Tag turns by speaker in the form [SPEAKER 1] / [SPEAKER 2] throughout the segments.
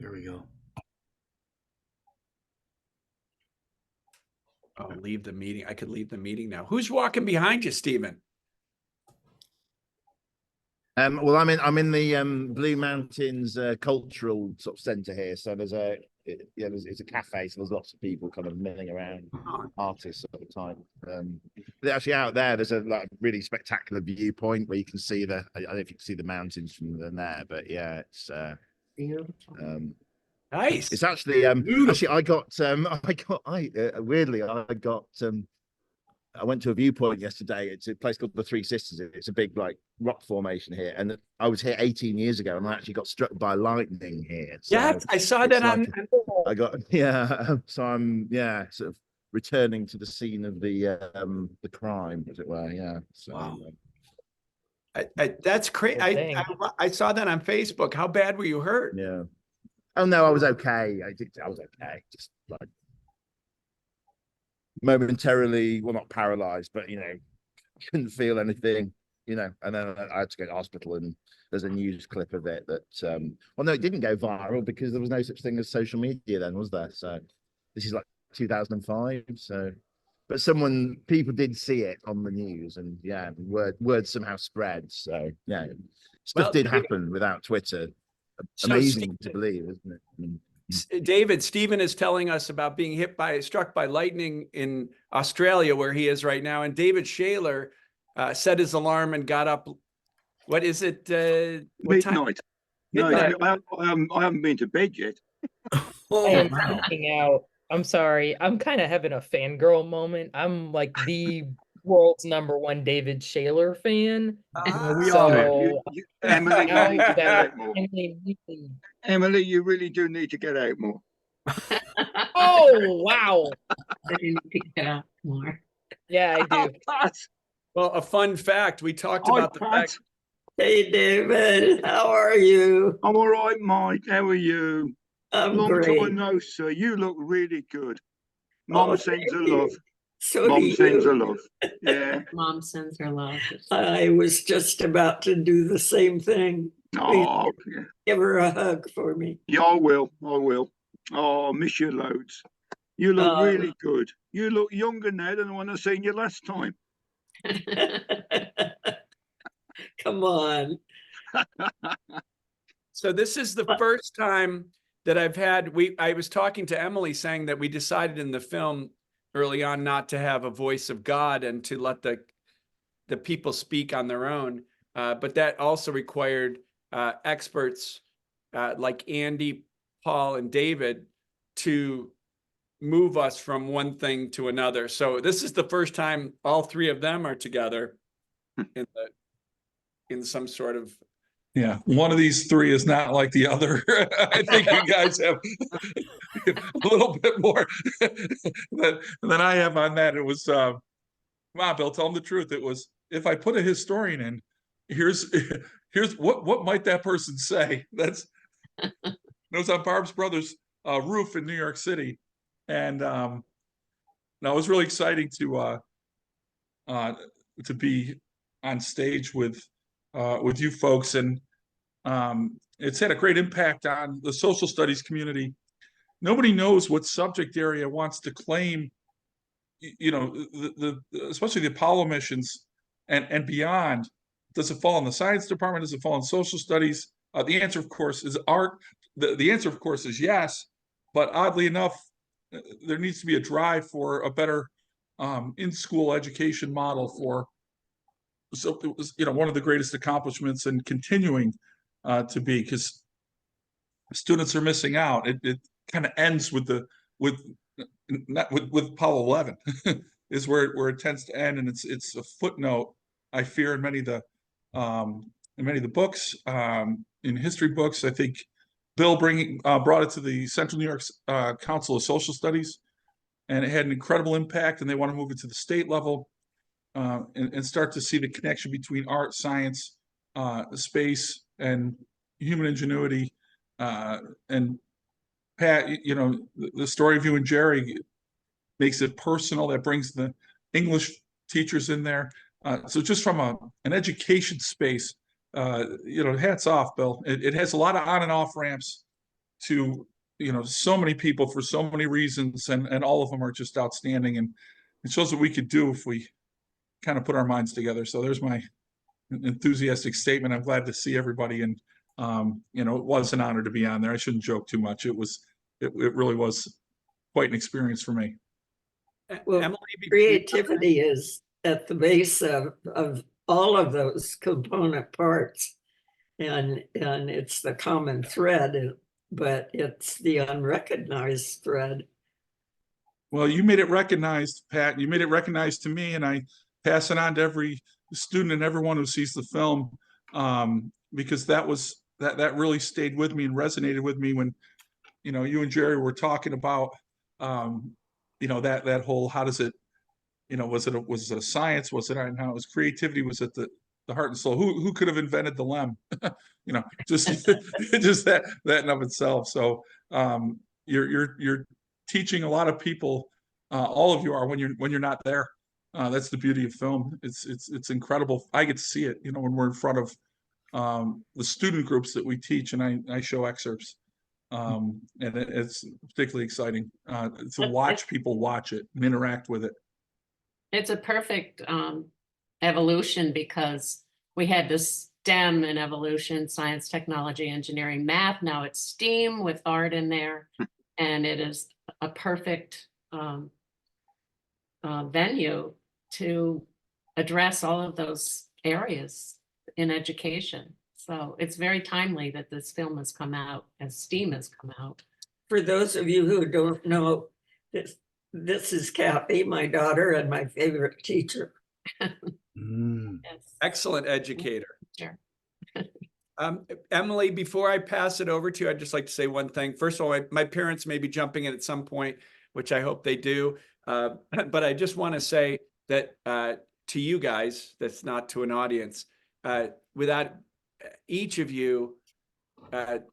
[SPEAKER 1] Here we go.
[SPEAKER 2] Oh, leave the meeting. I could leave the meeting now. Who's walking behind you, Stephen?
[SPEAKER 3] Well, I'm in the Blue Mountains cultural sort of center here. So there's it's a cafe, so there's lots of people kind of milling around, artists at the time. But actually out there's a like really spectacular viewpoint where you can see I don't know if you can see the mountains from there, but yeah, it's
[SPEAKER 2] nice.
[SPEAKER 3] It's actually actually I went to a viewpoint yesterday. It's a place called the Three Sisters. It's a big like rock formation here, and I was here 18 years ago, and I actually got struck by lightning here. So
[SPEAKER 2] yeah, I saw that on.
[SPEAKER 3] So I'm sort of returning to the scene of the crime, as it were. Yeah. So,
[SPEAKER 2] wow. That's crazy. I saw that on Facebook. How bad were you hurt?
[SPEAKER 3] Yeah. Oh no, I was okay. I was okay. Just like momentarily, well, not paralyzed, but couldn't feel anything, and then I had to go to hospital, and there's a news clip of it that well, no, it didn't go viral because there was no such thing as social media then, was there? So this is like 2005. So but people did see it on the news, and word somehow spread. So stuff did happen without Twitter. Amazing to believe, isn't it? I mean,
[SPEAKER 2] David, Stephen is telling us about being struck by lightning in Australia, where he is right now. And David Shaler set his alarm and got up. What is it? What
[SPEAKER 4] midnight. Midnight. No, I haven't been to bed yet.
[SPEAKER 5] I am freaking out. I'm sorry. I'm kind of having a fangirl moment. I'm like the world's #1 David Shaler fan.
[SPEAKER 4] We are. Emily, you really do need to get out more.
[SPEAKER 5] Oh, wow.
[SPEAKER 6] I need to get out more.
[SPEAKER 5] Yeah, I do.
[SPEAKER 2] Well, a fun fact. We talked about the fact.
[SPEAKER 6] Hey, David. How are you?
[SPEAKER 4] I'm all right, Mike. How are you?
[SPEAKER 6] I'm
[SPEAKER 4] Long
[SPEAKER 6] great.
[SPEAKER 4] time no see. You look really good. Mom sends her love.
[SPEAKER 6] So
[SPEAKER 4] Mom sends her love. Yeah.
[SPEAKER 6] Mom sends her love. I was just about to do the same thing.
[SPEAKER 4] Oh,
[SPEAKER 6] give her a hug for me.
[SPEAKER 4] Yeah, I will. Oh, miss you loads. You look really good. You look younger now than when I seen you last time.
[SPEAKER 6] Come on.
[SPEAKER 2] So this is the first time that I've had, I was talking to Emily saying that we decided in the film early on not to have a voice of God and to let the people speak on their own. But that also required experts like Andy, Paul, and David to move us from one thing to another. So this is the first time all three of them are together in some sort of.
[SPEAKER 7] Yeah, one of these three is not like the other. I think you guys have a little bit more than I have on that. It was, come on, Bill, tell them the truth. It was, if I put a historian in, here's what might that person say? That's it was on Barb's brother's roof in New York City, and now it was really exciting to be on stage with you folks, and it's had a great impact on the social studies community. Nobody knows what subject area wants to claim, especially the Apollo missions and beyond. Does it fall in the science department? Does it fall in social studies? The answer, of course, is art. The answer, of course, is yes. But oddly enough, there needs to be a drive for a better in-school education model for. So it was, one of the greatest accomplishments, and continuing to be, because students are missing out. It kind of ends with Apollo 11 is where it tends to end, and it's a footnote, I fear, in many of the books, in history books. I think Bill brought it to the Central New York Council of Social Studies, and it had an incredible impact, and they want to move it to the state level. And start to see the connection between art, science, space, and human ingenuity. And Pat, the story of you and Jerry makes it personal. That brings the English teachers in there. So just from an education space, hats off, Bill. It has a lot of on and off ramps to, so many people for so many reasons, and all of them are just outstanding. And it shows what we could do if we kind of put our minds together. So there's my enthusiastic statement. I'm glad to see everybody. And, it was an honor to be on there. I shouldn't joke too much. It really was quite an experience for me.
[SPEAKER 6] Well,
[SPEAKER 2] Emily,
[SPEAKER 6] creativity is at the base of all of those component parts. And it's the common thread, but it's the unrecognized thread.
[SPEAKER 7] Well, you made it recognized, Pat. You made it recognized to me, and I pass it on to every student and everyone who sees the film, because that really stayed with me and resonated with me when, you and Jerry were talking about, that whole, how does it, was it a science? Was it how it was creativity? Was it the heart and soul? Who could have invented the lem? Just just that in of itself. So you're teaching a lot of people. All of you are when you're not there. That's the beauty of film. It's incredible. I get to see it. When we're in front of the student groups that we teach, and I show excerpts. And it's particularly exciting to watch people watch it and interact with it.
[SPEAKER 1] It's a perfect evolution, because we had this STEM and evolution, science, technology, engineering, math. Now it's STEAM with art in there. And it is a perfect venue to address all of those areas in education. So it's very timely that this film has come out, as STEAM has come out.
[SPEAKER 6] For those of you who don't know, this is Kathy, my daughter, and my favorite teacher.
[SPEAKER 1] Yes.
[SPEAKER 2] excellent educator.
[SPEAKER 1] Sure.
[SPEAKER 2] Emily, before I pass it over to you, I'd just like to say one thing. First of all, my parents may be jumping in at some point, which I hope they do. But I just want to say that to you guys, that's not to an audience, without each of you,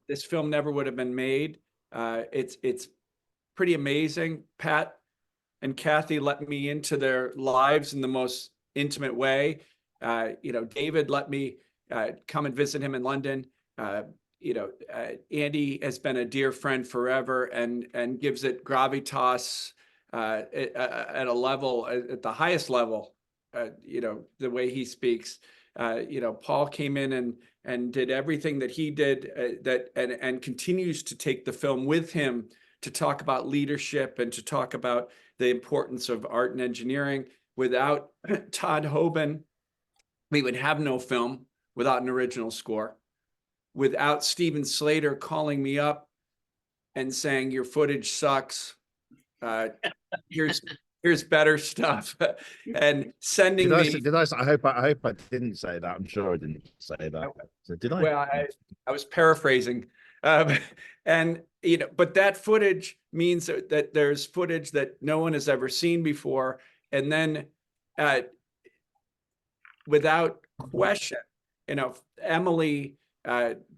[SPEAKER 2] this film never would have been made. It's pretty amazing. Pat and Kathy let me into their lives in the most intimate way. David let me come and visit him in London. Andy has been a dear friend forever and gives it gravitas at a level, at the highest level, the way he speaks. Paul came in and did everything that he did and continues to take the film with him to talk about leadership and to talk about the importance of art and engineering. Without Todd Hoban, we would have no film without an original score. Without Steven Slater calling me up and saying, your footage sucks, here's better stuff, and sending me.
[SPEAKER 3] I hope I didn't say that. I'm sure I didn't say that. So did I?
[SPEAKER 2] Well, I was paraphrasing. And, but that footage means that there's footage that no one has ever seen before. And then without question, Emily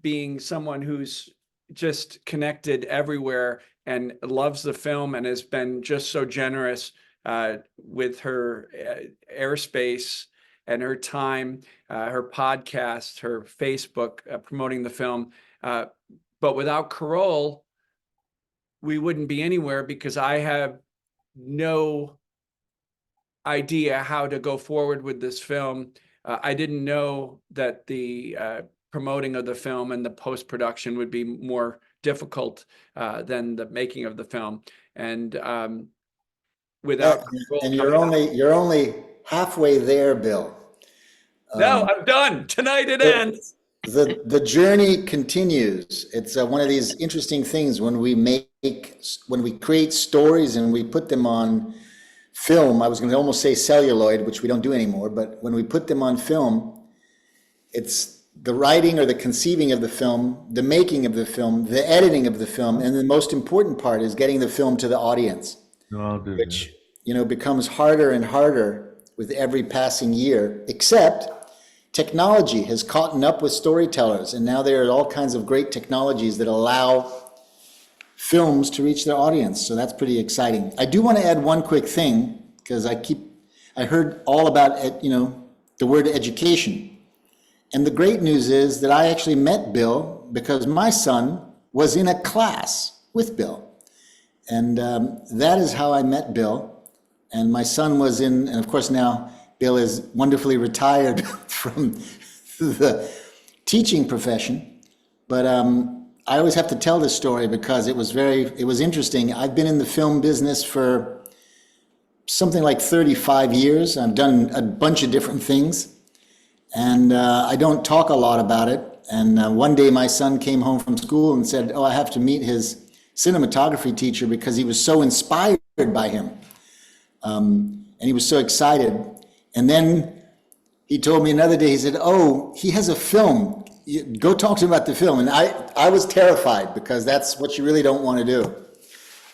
[SPEAKER 2] being someone who's just connected everywhere and loves the film and has been just so generous with her airspace and her time, her podcast, her Facebook promoting the film. But without Carole, we wouldn't be anywhere, because I have no idea how to go forward with this film. I didn't know that the promoting of the film and the post-production would be more difficult than the making of the film. And without Carole,
[SPEAKER 8] and you're only halfway there, Bill.
[SPEAKER 2] No, I'm done. Tonight it ends.
[SPEAKER 8] The journey continues. It's one of these interesting things when we create stories and we put them on film. I was going to almost say celluloid, which we don't do anymore, but when we put them on film, it's the writing or the conceiving of the film, the making of the film, the editing of the film, and the most important part is getting the film to the audience, which becomes harder and harder with every passing year, except technology has caught up with storytellers, and now there are all kinds of great technologies that allow films to reach their audience. So that's pretty exciting. I do want to add one quick thing, because I heard all about the word education. And the great news is that I actually met Bill because my son was in a class with Bill. And that is how I met Bill. And my son was in, and of course now Bill is wonderfully retired from the teaching profession. But I always have to tell this story because it was interesting. I've been in the film business for something like 35 years. I've done a bunch of different things. And I don't talk a lot about it. And one day my son came home from school and said, oh, I have to meet his cinematography teacher because he was so inspired by him. And he was so excited. And then he told me another day, he said, oh, he has a film. Go talk to him about the film. And I was terrified because that's what you really don't want to do.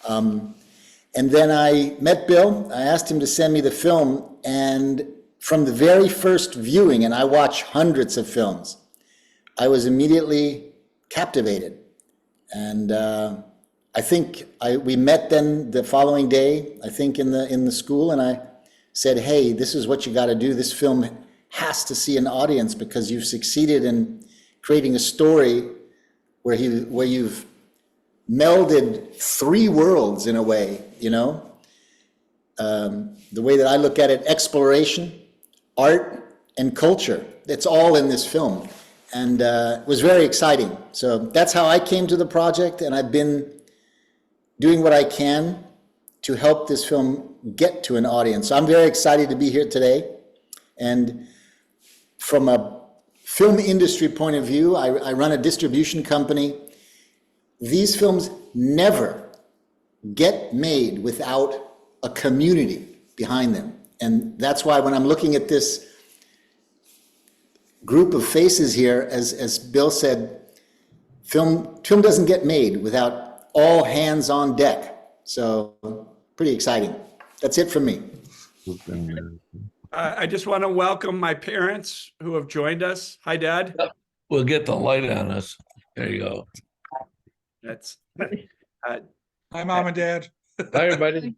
[SPEAKER 8] And then I met Bill. I asked him to send me the film. And from the very first viewing, and I watch hundreds of films, I was immediately captivated. And I think we met then the following day, I think in the school, and I said, hey, this is what you got to do. This film has to see an audience because you've succeeded in creating a story where you've melded three worlds in a way, you know? The way that I look at it, exploration, art, and culture. It's all in this film. And it was very exciting. So that's how I came to the project, and I've been doing what I can to help this film get to an audience. So I'm very excited to be here today. And from a film industry point of view, I run a distribution company. These films never get made without a community behind them. And that's why when I'm looking at this group of faces here, as Bill said, film doesn't get made without all hands on deck. So pretty exciting. That's it from me.
[SPEAKER 2] I just want to welcome my parents who have joined us. Hi, Dad.
[SPEAKER 9] We'll get the light on us. There you go.
[SPEAKER 2] That's
[SPEAKER 7] Hi, Mom and Dad.
[SPEAKER 9] Hi, everybody.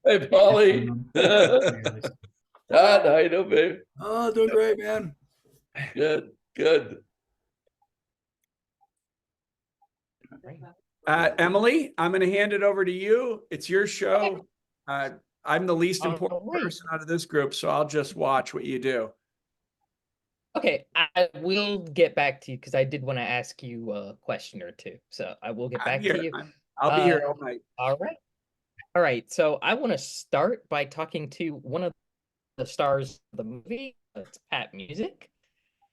[SPEAKER 9] Hey, Polly. Todd, how you doing, babe?
[SPEAKER 10] Oh, doing great, man.
[SPEAKER 9] Good, good.
[SPEAKER 2] Emily, I'm going to hand it over to you. It's your show. I'm the least important person out of this group, so I'll just watch what you do.
[SPEAKER 5] Okay, I will get back to you because I did want to ask you a question or two. So I will get back to you.
[SPEAKER 2] I'll be here all night.
[SPEAKER 5] All right. All right. So I want to start by talking to one of the stars of the movie. It's Pat Music.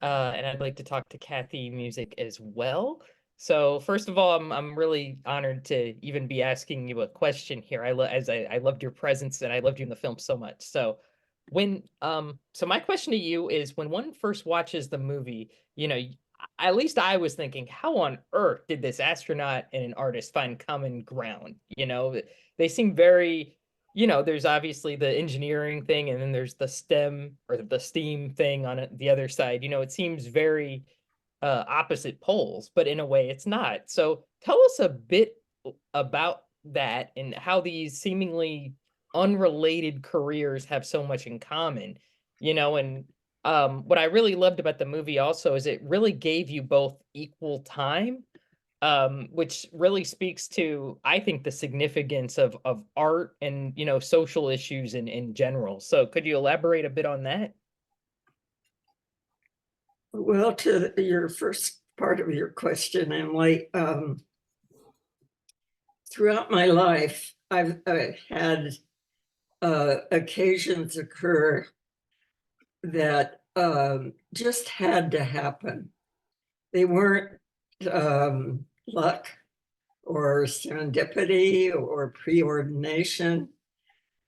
[SPEAKER 5] And I'd like to talk to Kathy Music as well. So first of all, I'm really honored to even be asking you a question here. I loved your presence and I loved you in the film so much. So so my question to you is, when one first watches the movie, you know, at least I was thinking, how on earth did this astronaut and an artist find common ground? You know, they seem very, you know, there's obviously the engineering thing, and then there's the STEM or the STEAM thing on the other side. You know, it seems very opposite poles, but in a way it's not. So tell us a bit about that and how these seemingly unrelated careers have so much in common, you know. And what I really loved about the movie also is it really gave you both equal time, which really speaks to, I think, the significance of art and, you know, social issues in general. So could you elaborate a bit on that?
[SPEAKER 6] Well, to your first part of your question, Emily, throughout my life, I've had occasions occur that just had to happen. They weren't luck or serendipity or preordination,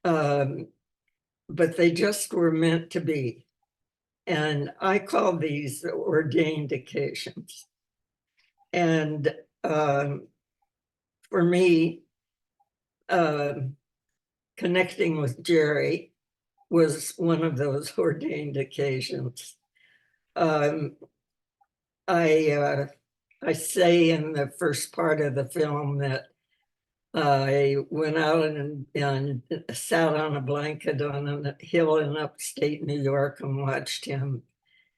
[SPEAKER 6] but they just were meant to be. And I call these ordained occasions. And for me, connecting with Jerry was one of those ordained occasions. I say in the first part of the film that I went out and sat on a blanket on a hill in upstate New York and watched him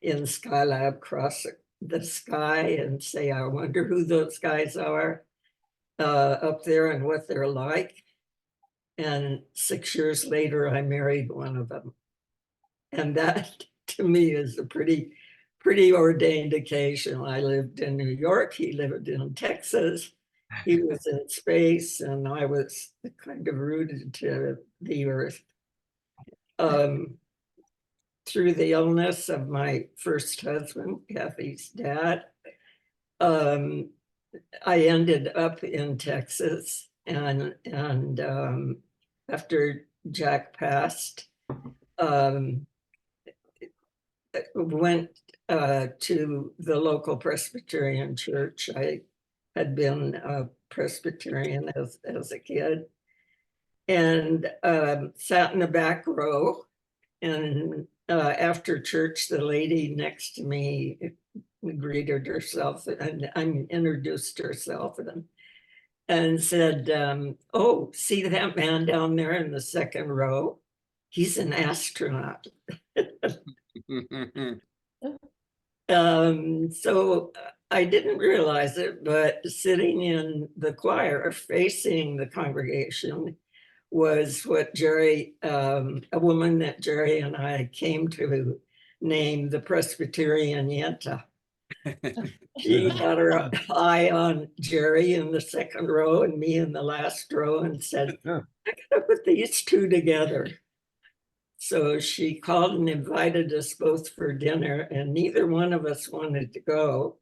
[SPEAKER 6] in Skylab cross the sky and say, I wonder who those guys are up there and what they're like. And 6 years later, I married one of them. And that to me is a pretty ordained occasion. I lived in New York, he lived in Texas, he was in space, and I was kind of rooted to the earth. Through the illness of my first husband, Kathy's dad, I ended up in Texas, and after Jack passed, went to the local Presbyterian church. I had been a Presbyterian as a kid, and sat in the back row. And after church, the lady next to me greeted herself and introduced herself and said, oh, see that man down there in the second row? He's an astronaut. So I didn't realize it, but sitting in the choir facing the congregation was what Jerry, a woman that Jerry and I came to name the Presbyterian Yenta. She had her eye on Jerry in the second row and me in the last row and said, I gotta put these two together. So she called and invited us both for dinner, and neither one of us wanted to go.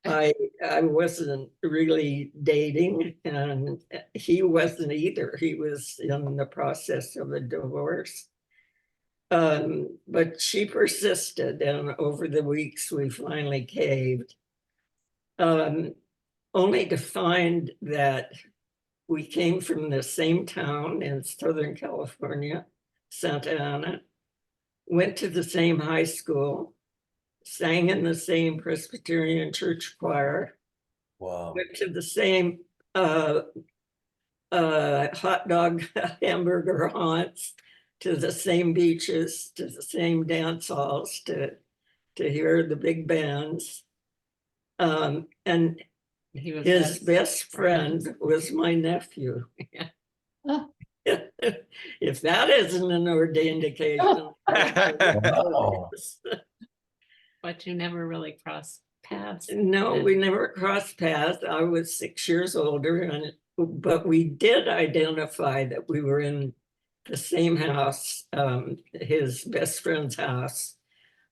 [SPEAKER 6] I wasn't really dating, and he wasn't either. He was in the process of a divorce. But she persisted, and over the weeks we finally caved. Only to find that we came from the same town in Southern California, Santa Ana, went to the same high school, sang in the same Presbyterian church choir,
[SPEAKER 9] Wow.
[SPEAKER 6] went to the same hot dog hamburger haunts, to the same beaches, to the same dance halls, to hear the big bands. And
[SPEAKER 1] He was
[SPEAKER 6] his best friend was my nephew.
[SPEAKER 1] Yeah.
[SPEAKER 6] If that isn't an ordained occasion.
[SPEAKER 9] Wow.
[SPEAKER 1] But you never really crossed paths.
[SPEAKER 6] No, we never crossed paths. I was 6 years older, but we did identify that we were in the same house, his best friend's house,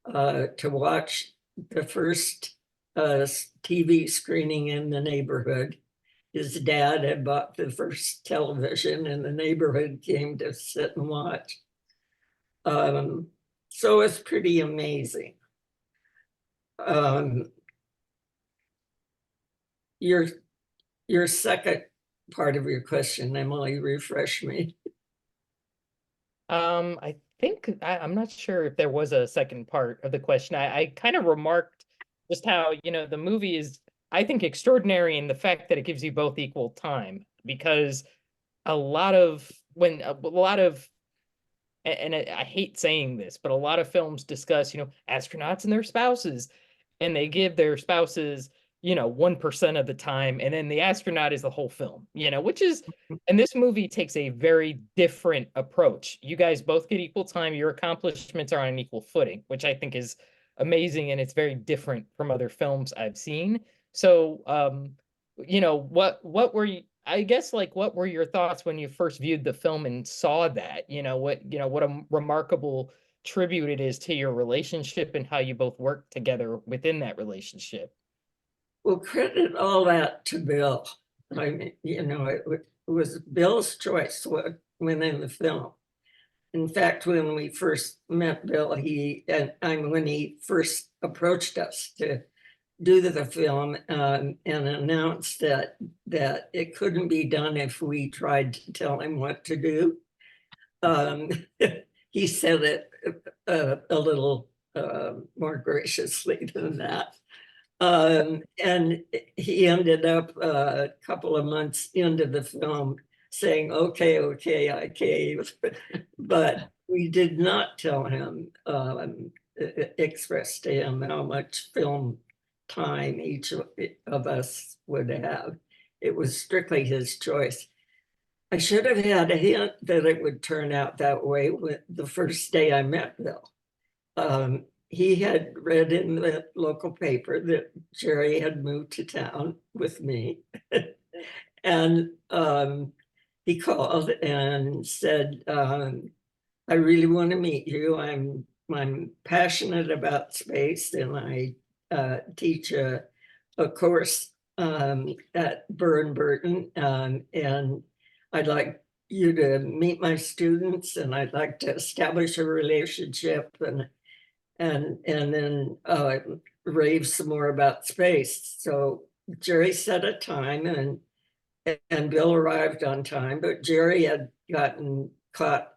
[SPEAKER 6] to watch the first TV screening in the neighborhood. His dad had bought the first television, and the neighborhood came to sit and watch. So it's pretty amazing. Your second part of your question, Emily, refresh me.
[SPEAKER 5] I think I'm not sure if there was a second part of the question. I kind of remarked just how, the movie is, I think, extraordinary in the fact that it gives you both equal time, because a lot of and I hate saying this, but a lot of films discuss, astronauts and their spouses, and they give their spouses, 1% of the time, and then the astronaut is the whole film, which is, and this movie takes a very different approach. You guys both get equal time. Your accomplishments are on an equal footing, which I think is amazing, and it's very different from other films I've seen. So, what were you, I guess, like, what were your thoughts when you first viewed the film and saw that, what a remarkable tribute it is to your relationship and how you both work together within that relationship?
[SPEAKER 6] Well, credit all that to Bill. I mean, it was Bill's choice what went in the film. In fact, when we first met Bill, when he first approached us to do the film and announced that it couldn't be done if we tried to tell him what to do, he said it a little more graciously than that. And he ended up a couple of months into the film saying, okay, I cave. But we did not tell him, express to him how much film time each of us would have. It was strictly his choice. I should have had a hint that it would turn out that way with the first day I met Bill. He had read in the local paper that Jerry had moved to town with me. And he called and said, I really want to meet you. I'm passionate about space, and I teach a course at Burr and Burton, and I'd like you to meet my students, and I'd like to establish a relationship and then rave some more about space. So Jerry set a time, and Bill arrived on time, but Jerry had gotten caught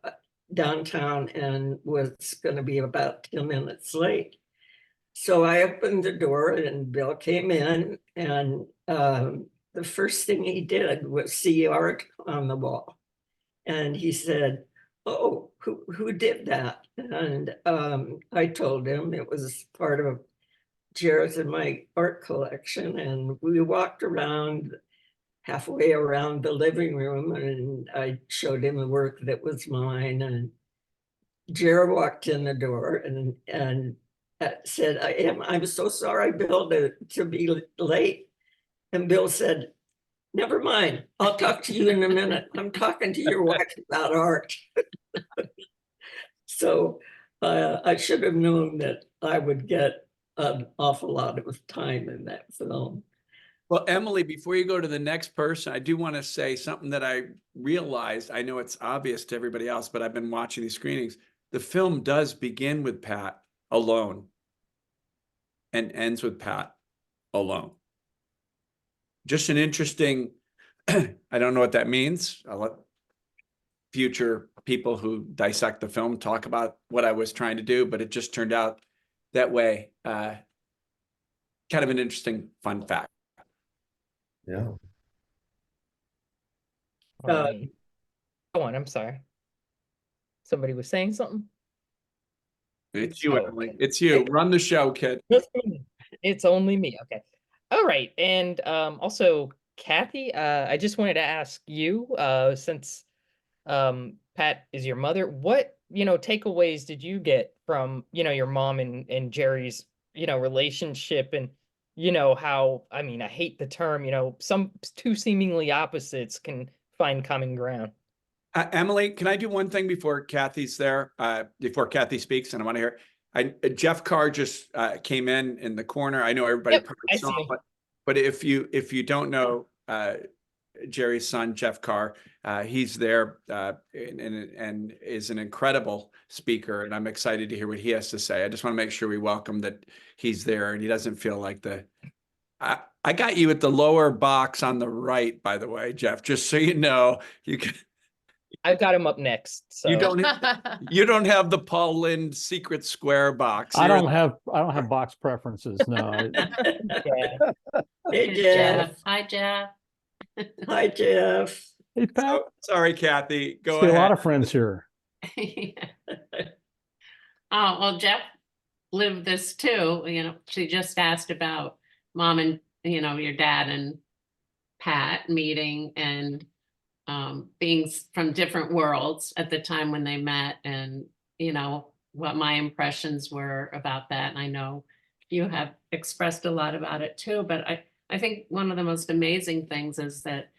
[SPEAKER 6] downtown and was going to be about 10 minutes late. So I opened the door and Bill came in, and the first thing he did was see art on the wall. And he said, oh, who did that? And I told him it was part of Jared's and my art collection. And we walked around halfway around the living room, and I showed him the work that was mine. And Jared walked in the door and said, I'm so sorry, Bill, to be late. And Bill said, never mind, I'll talk to you in a minute. I'm talking to your wife about art. So I should have known that I would get an awful lot of time in that film.
[SPEAKER 2] Well, Emily, before you go to the next person, I do want to say something that I realized. I know it's obvious to everybody else, but I've been watching these screenings. The film does begin with Pat alone and ends with Pat alone. Just an interesting, I don't know what that means. I'll let future people who dissect the film talk about what I was trying to do, but it just turned out that way. Kind of an interesting fun fact.
[SPEAKER 9] Yeah.
[SPEAKER 5] Go on, I'm sorry. Somebody was saying something?
[SPEAKER 2] It's you,
[SPEAKER 5] Oh,
[SPEAKER 2] Emily.
[SPEAKER 5] okay.
[SPEAKER 2] It's you. Run the show, kid.
[SPEAKER 5] It's only me. Okay. All right. And also, Kathy, I just wanted to ask you, since Pat is your mother, what, takeaways did you get from, your mom and Jerry's, relationship, and, how, I mean, I hate the term, some two seemingly opposites can find common ground.
[SPEAKER 2] Emily, can I do one thing before Kathy's there? Before Kathy speaks, and I want to hear. Jeff Carr just came in the corner. I know everybody
[SPEAKER 5] Yep,
[SPEAKER 2] probably
[SPEAKER 5] I
[SPEAKER 2] saw
[SPEAKER 5] see
[SPEAKER 2] him, but if you don't know Jerry's son, Jeff Carr, he's there and is an incredible speaker, and I'm excited to hear what he has to say. I just want to make sure we welcome that he's there and he doesn't feel like I got you at the lower box on the right, by the way, Jeff, just so you know. You can.
[SPEAKER 5] I've got him up next. So
[SPEAKER 2] You don't have the Paul Lynde secret square box.
[SPEAKER 10] I don't have box preferences. No.
[SPEAKER 5] yeah.
[SPEAKER 6] Hey,
[SPEAKER 1] Jeff.
[SPEAKER 6] Jeff.
[SPEAKER 1] Hi, Jeff.
[SPEAKER 6] Hi, Jeff.
[SPEAKER 10] Hey, Pat.
[SPEAKER 2] Sorry, Kathy. Go
[SPEAKER 10] See
[SPEAKER 2] ahead.
[SPEAKER 10] a lot of friends here.
[SPEAKER 1] Oh, well, Jeff lived this too. She just asked about mom and, your dad and Pat meeting and being from different worlds at the time when they met, and, what my impressions were about that. And I know you have expressed a lot about it too, but I think one of the most amazing things is that,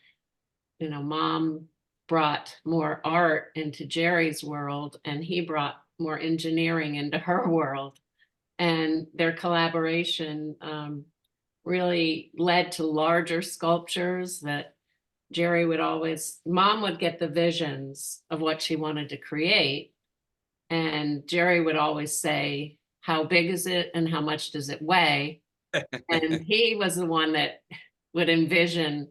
[SPEAKER 1] mom brought more art into Jerry's world, and he brought more engineering into her world. And their collaboration really led to larger sculptures that mom would get the visions of what she wanted to create. And Jerry would always say, how big is it and how much does it weigh? And he was the one that would envision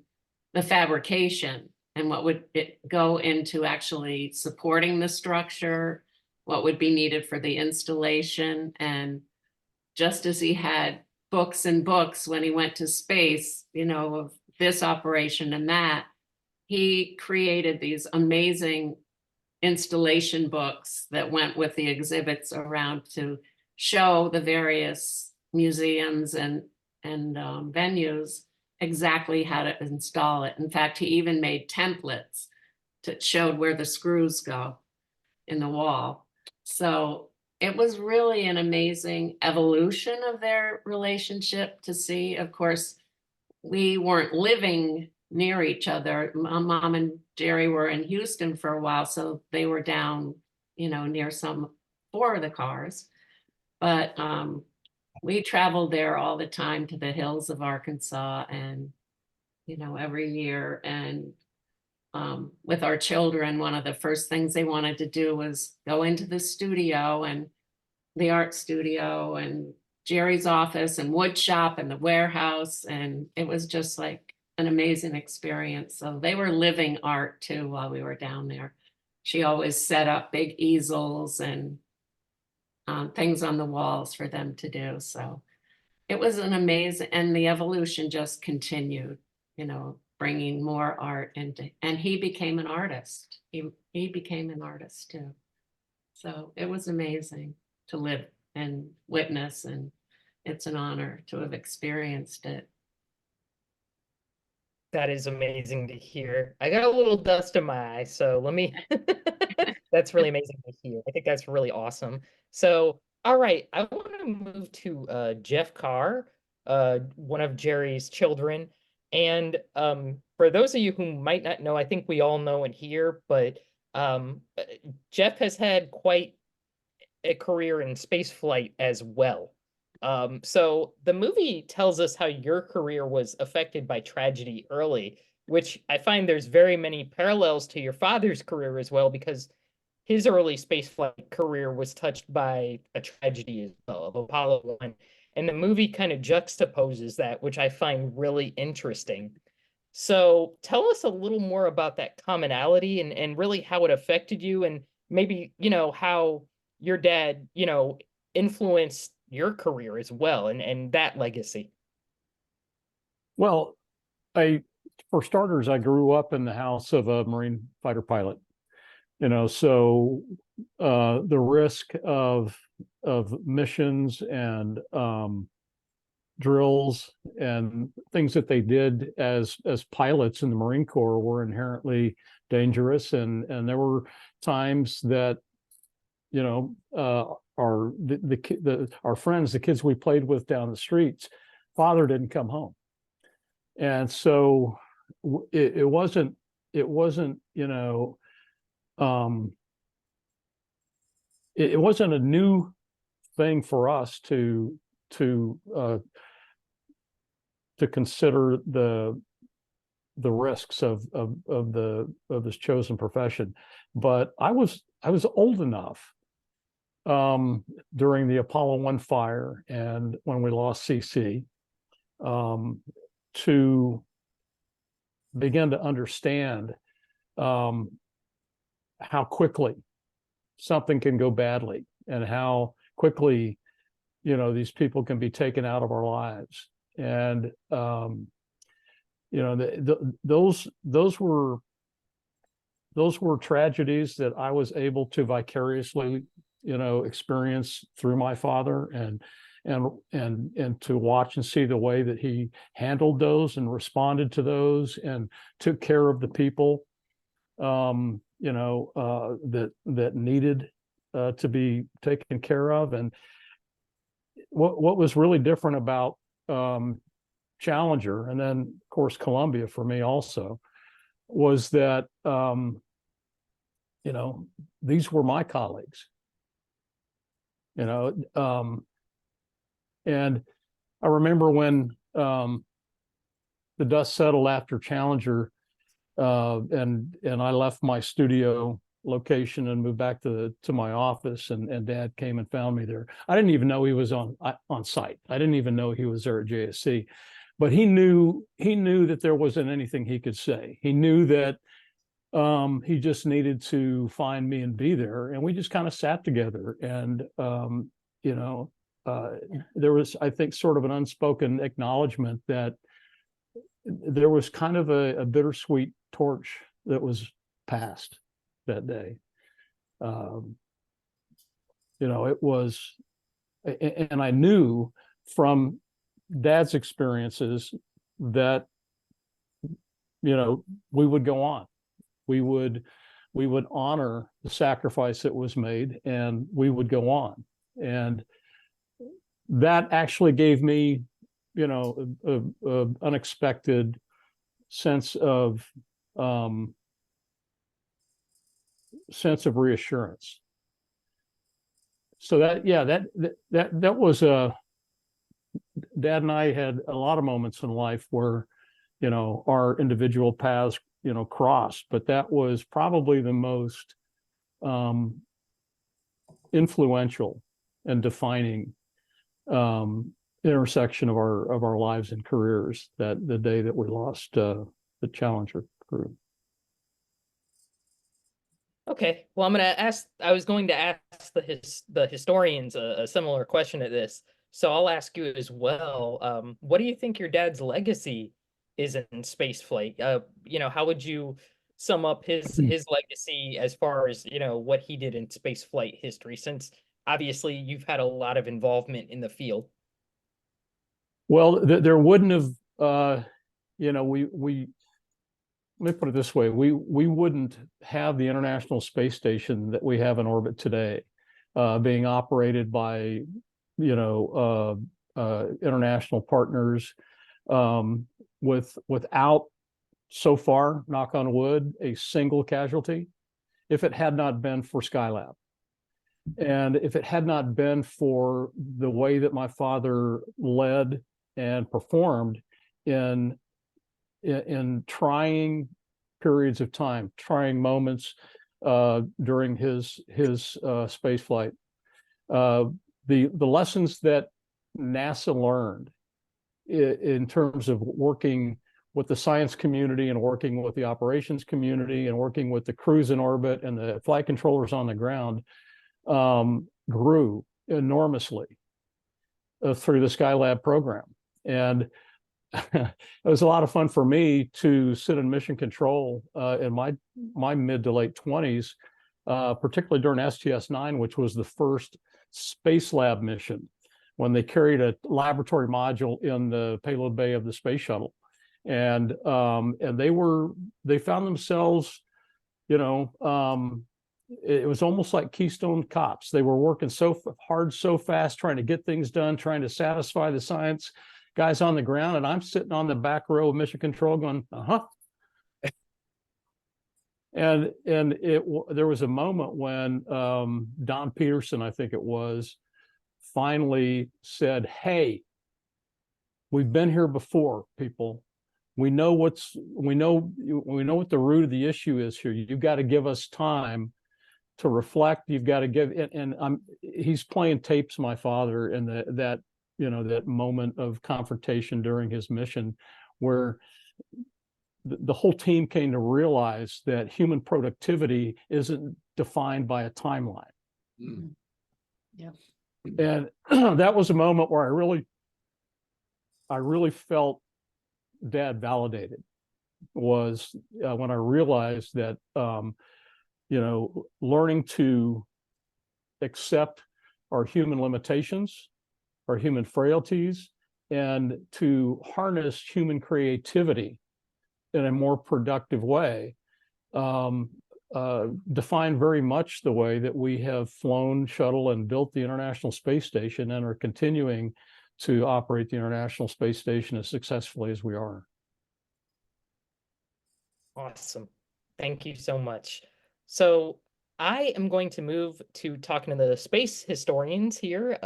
[SPEAKER 1] the fabrication and what would it go into actually supporting the structure, what would be needed for the installation. And just as he had books and books when he went to space, of this operation and that, he created these amazing installation books that went with the exhibits around to show the various museums and venues exactly how to install it. In fact, he even made templates that showed where the screws go in the wall. So it was really an amazing evolution of their relationship to see. Of course, we weren't living near each other. My mom and Jerry were in Houston for a while, so they were down, near some 4 of the cars. But we traveled there all the time to the hills of Arkansas, and every year. And with our children, one of the first things they wanted to do was go into the studio, and the art studio, and Jerry's office, and wood shop, and the warehouse. And it was just like an amazing experience. So they were living art too while we were down there. She always set up big easels and things on the walls for them to do. So it was an amazing, and the evolution just continued, bringing more art into, and he became an artist. He became an artist too. So it was amazing to live and witness, and it's an honor to have experienced it.
[SPEAKER 5] That is amazing to hear. I got a little dust in my eye, so let me that's really amazing to hear. I think that's really awesome. So, all right, I want to move to Jeff Carr, one of Jerry's children. And for those of you who might not know, I think we all know in here, but Jeff has had quite a career in space flight as well. So the movie tells us how your career was affected by tragedy early, which I find there's very many parallels to your father's career as well, because his early spaceflight career was touched by a tragedy as well, of Apollo 1. And the movie kind of juxtaposes that, which I find really interesting. So tell us a little more about that commonality, and really how it affected you, and maybe, how your dad, influenced your career as well, and that legacy.
[SPEAKER 10] Well, for starters, I grew up in the house of a Marine fighter pilot. So the risk of missions and drills and things that they did as pilots in the Marine Corps were inherently dangerous, and there were times that our friends, the kids we played with down the streets, father didn't come home, and so it wasn't it wasn't a new thing for us to consider the risks of this chosen profession. But I was old enough during the Apollo 1 fire and when we lost CC to begin to understand how quickly something can go badly, and how quickly these people can be taken out of our lives. And those were tragedies that I was able to vicariously experience through my father, and to watch and see the way that he handled those and responded to those and took care of the people that needed to be taken care of. And what was really different about Challenger, and then of course Columbia for me also, was that these were my colleagues, and I remember when the dust settled after Challenger, and I left my studio location and moved back to my office, and Dad came and found me there. I didn't even know he was on site. I didn't even know he was there at JSC, but he knew that there wasn't anything he could say. He knew that he just needed to find me and be there, and we just kind of sat together. And there was, I think, sort of an unspoken acknowledgement that there was kind of a bittersweet torch that was passed that day. It was, and I knew from Dad's experiences that, you know, we would go on. We would honor the sacrifice that was made, and we would go on. And that actually gave me, you know, a unexpected sense of reassurance. So that, yeah, that was Dad and I had a lot of moments in life where, you know, our individual paths, you know, crossed, but that was probably the most influential and defining intersection of our lives and careers, that the day that we lost the Challenger crew.
[SPEAKER 5] Okay, well, I was going to ask the historians a similar question to this. So I'll ask you as well. What do you think your dad's legacy is in space flight? You know, how would you sum up his legacy as far as, you know, what he did in space flight history, since obviously you've had a lot of involvement in the field?
[SPEAKER 10] Well, there wouldn't have, you know, let me put it this way: we wouldn't have the International Space Station that we have in orbit today, being operated by, you know, international partners, without, so far, knock on wood, a single casualty, if it had not been for Skylab. And if it had not been for the way that my father led and performed in trying periods of time, trying moments during his space flight, the lessons that NASA learned in terms of working with the science community and working with the operations community and working with the crews in orbit and the flight controllers on the ground grew enormously through the Skylab program. And it was a lot of fun for me to sit in mission control in my mid to late 20s, particularly during STS-9, which was the first Space Lab mission, when they carried a laboratory module in the payload bay of the space shuttle. And they found themselves, you know, it was almost like Keystone Cops. They were working so hard, so fast, trying to get things done, trying to satisfy the science guys on the ground, and I'm sitting on the back row of mission control going, and there was a moment when Don Peterson, I think it was, finally said, "Hey, we've been here before, people. We know what the root of the issue is here. You've got to give us time to reflect. You've got to give," and he's playing tapes, my father, and that you know, that moment of confrontation during his mission, where the whole team came to realize that human productivity isn't defined by a timeline.
[SPEAKER 9] Mm.
[SPEAKER 1] Yep.
[SPEAKER 10] And that was a moment where I really felt Dad validated, was when I realized that, you know, learning to accept our human limitations, our human frailties, and to harness human creativity in a more productive way, define very much the way that we have flown shuttle and built the International Space Station and are continuing to operate the International Space Station as successfully as we are.
[SPEAKER 5] Awesome. Thank you so much. So I am going to move to talking to the space historians here.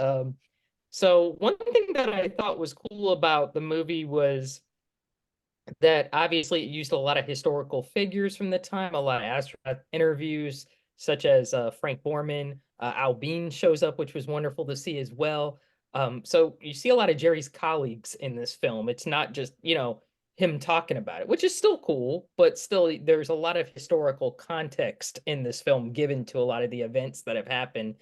[SPEAKER 5] So one thing that I thought was cool about the movie was that obviously it used a lot of historical figures from the time, a lot of astronaut interviews, such as Frank Borman. Al Bean shows up, which was wonderful to see as well. So you see a lot of Jerry's colleagues in this film. It's not just, you know, him talking about it, which is still cool, but still there's a lot of historical context in this film given to a lot of the events that have happened.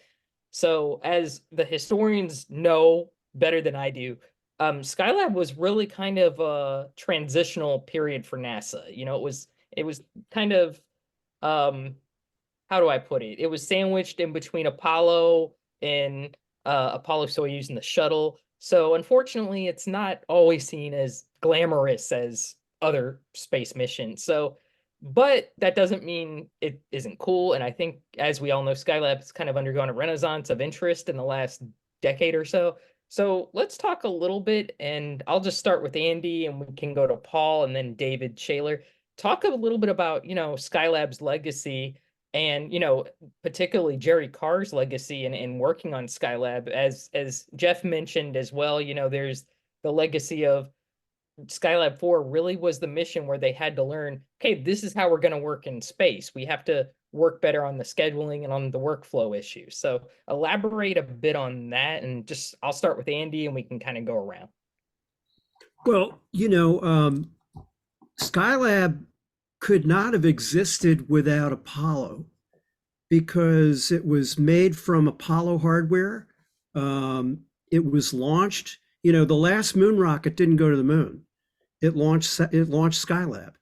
[SPEAKER 5] So as the historians know better than I do, Skylab was really kind of a transitional period for NASA. You know, it was kind of, how do I put it? It was sandwiched in between Apollo and Apollo Soyuz and the shuttle. So unfortunately, it's not always seen as glamorous as other space missions. So, but that doesn't mean it isn't cool. And I think, as we all know, Skylab has kind of undergone a renaissance of interest in the last decade or so. So let's talk a little bit, and I'll just start with Andy, and we can go to Paul and then David Shaler. Talk a little bit about, Skylab's legacy and, particularly Jerry Carr's legacy in working on Skylab. As Jeff mentioned as well, there's the legacy of Skylab 4 really was the mission where they had to learn, okay, this is how we're going to work in space. We have to work better on the scheduling and on the workflow issues. So elaborate a bit on that, and just I'll start with Andy and we can kind of go around.
[SPEAKER 11] Well, Skylab could not have existed without Apollo, because it was made from Apollo hardware. It was launched, the last moon rocket didn't go to the moon. It launched Skylab.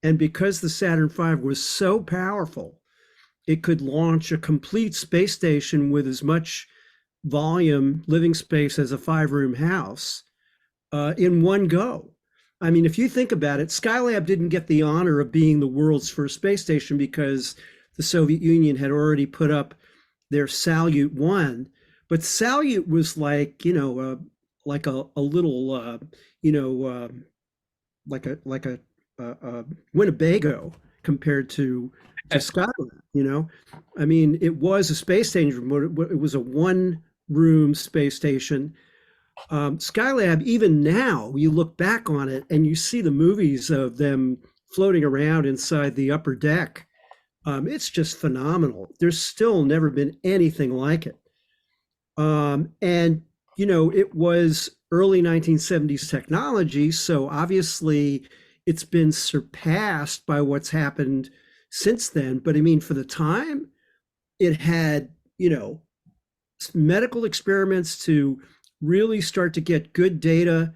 [SPEAKER 11] And because the Saturn V was so powerful, it could launch a complete space station with as much volume, living space, as a 5-room house in one go. I mean, if you think about it, Skylab didn't get the honor of being the world's first space station because the Soviet Union had already put up their Salyut 1, but Salyut was like, like a little, like a Winnebago compared to Skylab. I mean, it was a space station, but it was a 1-room space station. Skylab, even now, you look back on it and you see the movies of them floating around inside the upper deck. It's just phenomenal. There's still never been anything like it. And, it was early 1970s technology, so obviously it's been surpassed by what's happened since then. But I mean, for the time, it had, medical experiments to really start to get good data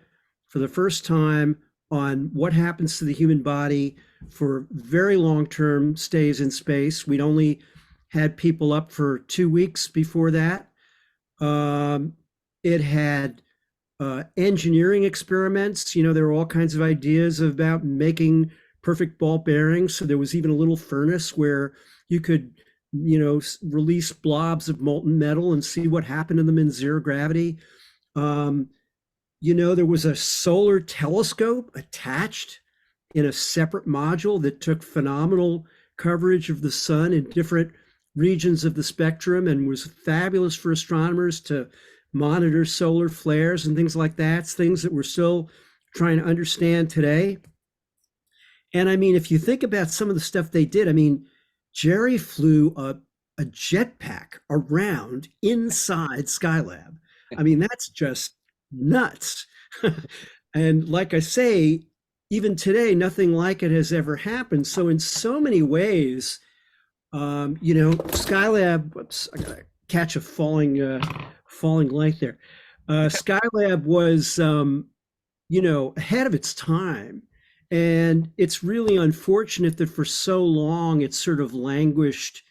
[SPEAKER 11] for the first time on what happens to the human body for very long-term stays in space. We'd only had people up for 2 weeks before that. It had engineering experiments. There were all kinds of ideas about making perfect ball bearings. So there was even a little furnace where you could, release blobs of molten metal and see what happened to them in zero gravity. There was a solar telescope attached in a separate module that took phenomenal coverage of the sun in different regions of the spectrum and was fabulous for astronomers to monitor solar flares and things like that, things that we're still trying to understand today. And I mean, if you think about some of the stuff they did, I mean, Jerry flew a jetpack around inside Skylab. I mean, that's just nuts. And like I say, even today, nothing like it has ever happened. So in so many ways, Skylab, whoops, I gotta catch a falling light there. Skylab was, ahead of its time. And it's really unfortunate that for so long, it's sort of languished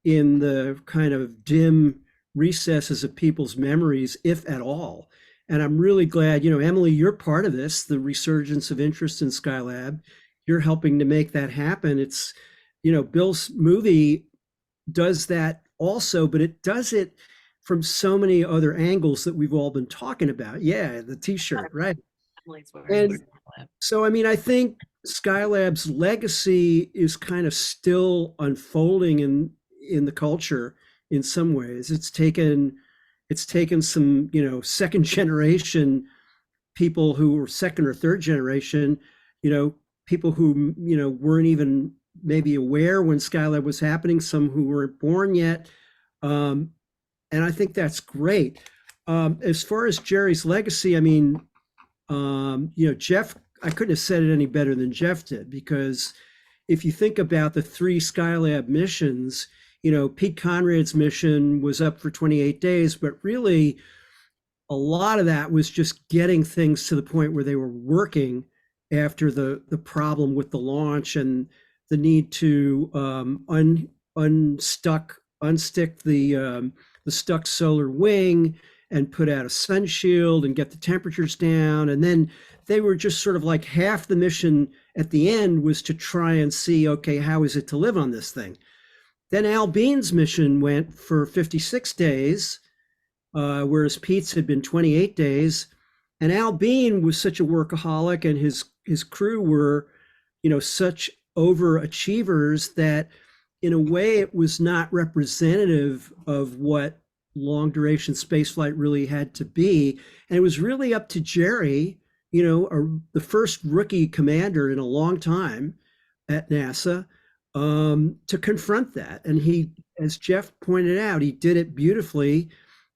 [SPEAKER 11] in the kind of dim recesses of people's memories, if at all. And I'm really glad, Emily, you're part of this, the resurgence of interest in Skylab. You're helping to make that happen. It's, Bill's movie does that also, but it does it from so many other angles that we've all been talking about. Yeah, the t-shirt, right? And so, I mean, I think Skylab's legacy is kind of still unfolding in the culture in some ways. It's taken some, second generation people who were second or third generation, people who, weren't even maybe aware when Skylab was happening, some who weren't born yet. And I think that's great. As far as Jerry's legacy, I mean, Jeff, I couldn't have said it any better than Jeff did, because if you think about the 3 Skylab missions, Pete Conrad's mission was up for 28 days, but really a lot of that was just getting things to the point where they were working after the problem with the launch and the need to unstick the stuck solar wing and put out a sun shield and get the temperatures down. And then they were just sort of like half the mission at the end was to try and see, okay, how is it to live on this thing? Then Al Bean's mission went for 56 days, whereas Pete's had been 28 days. And Al Bean was such a workaholic, and his crew were, such overachievers that in a way it was not representative of what long duration spaceflight really had to be. And it was really up to Jerry, the first rookie commander in a long time at NASA, to confront that. And he, as Jeff pointed out, he did it beautifully.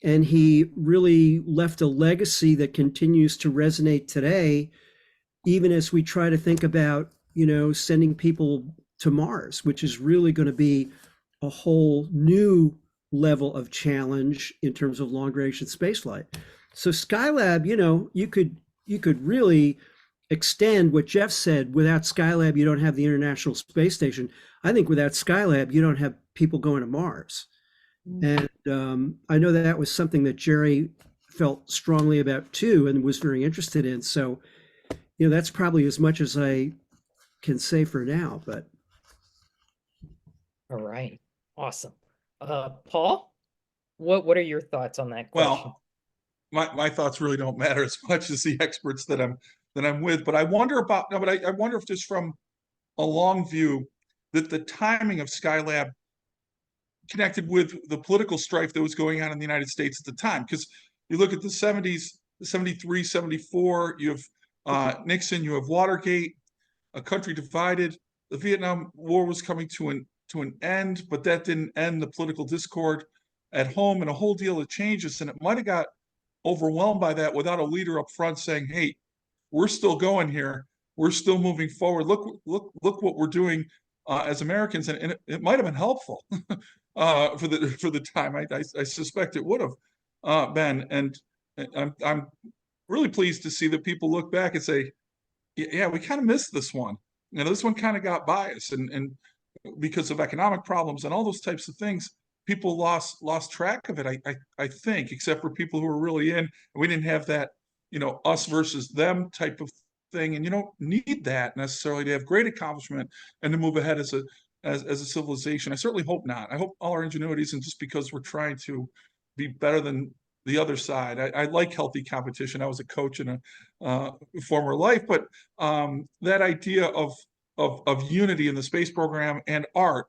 [SPEAKER 11] And he really left a legacy that continues to resonate today, even as we try to think about, sending people to Mars, which is really going to be a whole new level of challenge in terms of long duration spaceflight. So Skylab, you could really extend what Jeff said. Without Skylab, you don't have the International Space Station. I think without Skylab, you don't have people going to Mars. And I know that was something that Jerry felt strongly about too, and was very interested in. So, that's probably as much as I can say for now, but.
[SPEAKER 5] All right. Awesome. Paul, what are your thoughts on that question?
[SPEAKER 7] Well, my thoughts really don't matter as much as the experts that I'm with, but I wonder I wonder if just from a long view that the timing of Skylab connected with the political strife that was going on in the United States at the time. Because you look at the 70s, 73, 74, you have Nixon, you have Watergate, a country divided. The Vietnam War was coming to an end, but that didn't end the political discord at home, and a whole deal of changes. And it might have got overwhelmed by that without a leader up front saying, hey, we're still going here. We're still moving forward. Look what we're doing as Americans. And it might have been helpful for the time. I suspect it would have been. And I'm really pleased to see that people look back and say, yeah, we kind of missed this one. This one kind of got by us, and because of economic problems and all those types of things, people lost track of it. I think, except for people who were really in. We didn't have that, us versus them type of thing, and you don't need that necessarily to have great accomplishment and to move ahead as a civilization. I certainly hope not. I hope all our ingenuity isn't just because we're trying to be better than the other side. I like healthy competition. I was a coach in a former life, but that idea of unity in the space program and art,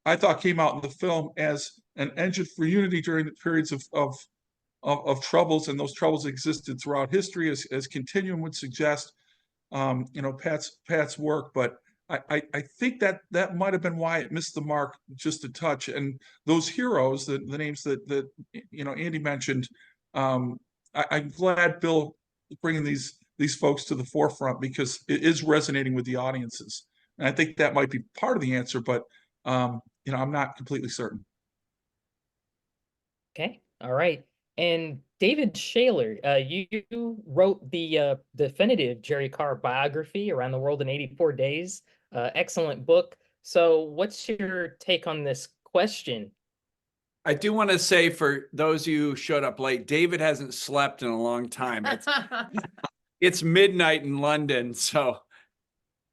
[SPEAKER 7] I thought came out in the film as an engine for unity during the periods of troubles, and those troubles existed throughout history, as Continuum would suggest. Pat's work, but I think that might have been why it missed the mark just a touch. And those heroes, the names that Andy mentioned, I'm glad Bill is bringing these folks to the forefront, because it is resonating with the audiences. And I think that might be part of the answer, but I'm not completely certain.
[SPEAKER 5] Okay. All right. And David Shaler, you wrote the definitive Jerry Carr biography, Around the World in 84 Days. Excellent book. So what's your take on this question?
[SPEAKER 2] I do want to say, for those of you who showed up late, David hasn't slept in a long time. It's midnight in London, so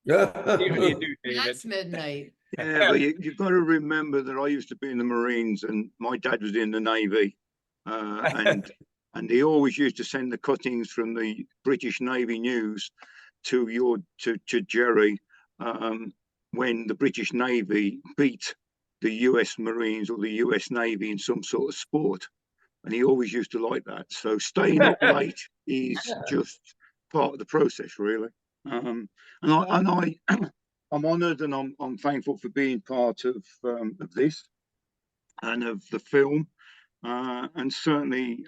[SPEAKER 2] you do, David.
[SPEAKER 1] That's midnight.
[SPEAKER 4] Yeah, but you've got to remember that I used to be in the Marines, and my dad was in the Navy, and he always used to send the cuttings from the British Navy news to Jerry when the British Navy beat the US Marines or the US Navy in some sort of sport, and he always used to like that. So staying up late is just part of the process, really. And I'm honoured, and I'm thankful for being part of this and of the film, and certainly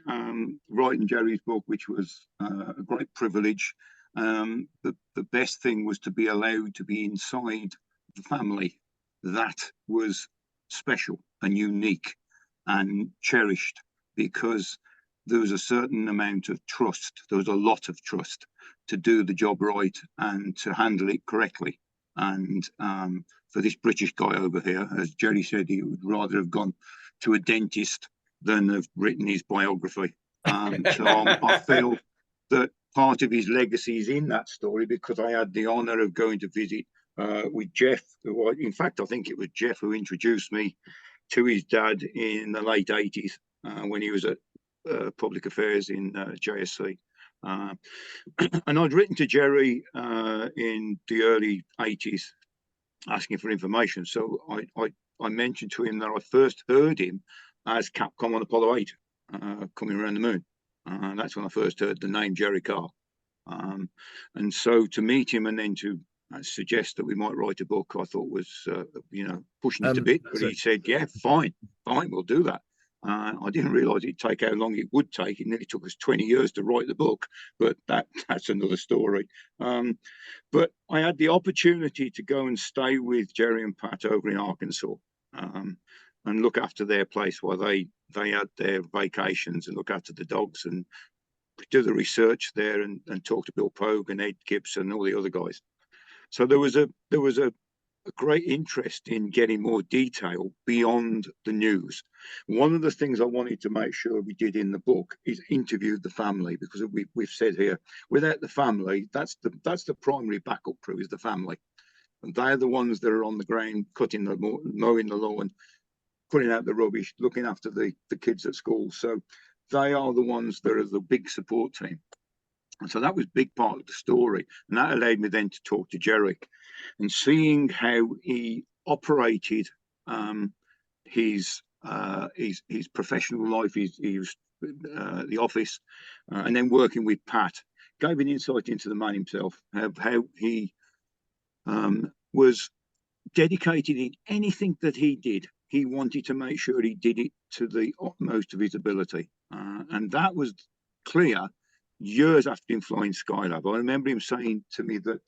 [SPEAKER 4] writing Jerry's book, which was a great privilege. The best thing was to be allowed to be inside the family. That was special and unique and cherished, because there was a certain amount of trust. There was a lot of trust to do the job right and to handle it correctly. And for this British guy over here, as Jerry said, he would rather have gone to a dentist than have written his biography. I feel that part of his legacy is in that story, because I had the honor of going to visit with Jeff. In fact, I think it was Jeff who introduced me to his dad in the late 80s when he was at Public Affairs in JSC. And I'd written to Jerry in the early 80s asking for information. So I mentioned to him that I first heard him as Capcom on Apollo 8 coming around the moon. That's when I first heard the name Jerry Carr. And so to meet him and then to suggest that we might write a book, I thought was, pushing it a bit. But he said, yeah, fine, we'll do that. I didn't realize it'd take how long it would take. It nearly took us 20 years to write the book, but that's another story. But I had the opportunity to go and stay with Jerry and Pat over in Arkansas and look after their place while they had their vacations, and look after the dogs and do the research there and talk to Bill Pogue and Ed Gibson and all the other guys. So there was a great interest in getting more detail beyond the news. One of the things I wanted to make sure we did in the book is interviewed the family, because we've said here, without the family, that's the primary backup crew, is the family. And they're the ones that are on the ground, mowing the lawn, putting out the rubbish, looking after the kids at school. So they are the ones that are the big support team. And so that was a big part of the story. And that allowed me then to talk to Jerry and seeing how he operated his professional life, the office, and then working with Pat, gave an insight into the man himself, how he was dedicated in anything that he did. He wanted to make sure he did it to the utmost of his ability. And that was clear years after him flying Skylab. I remember him saying to me that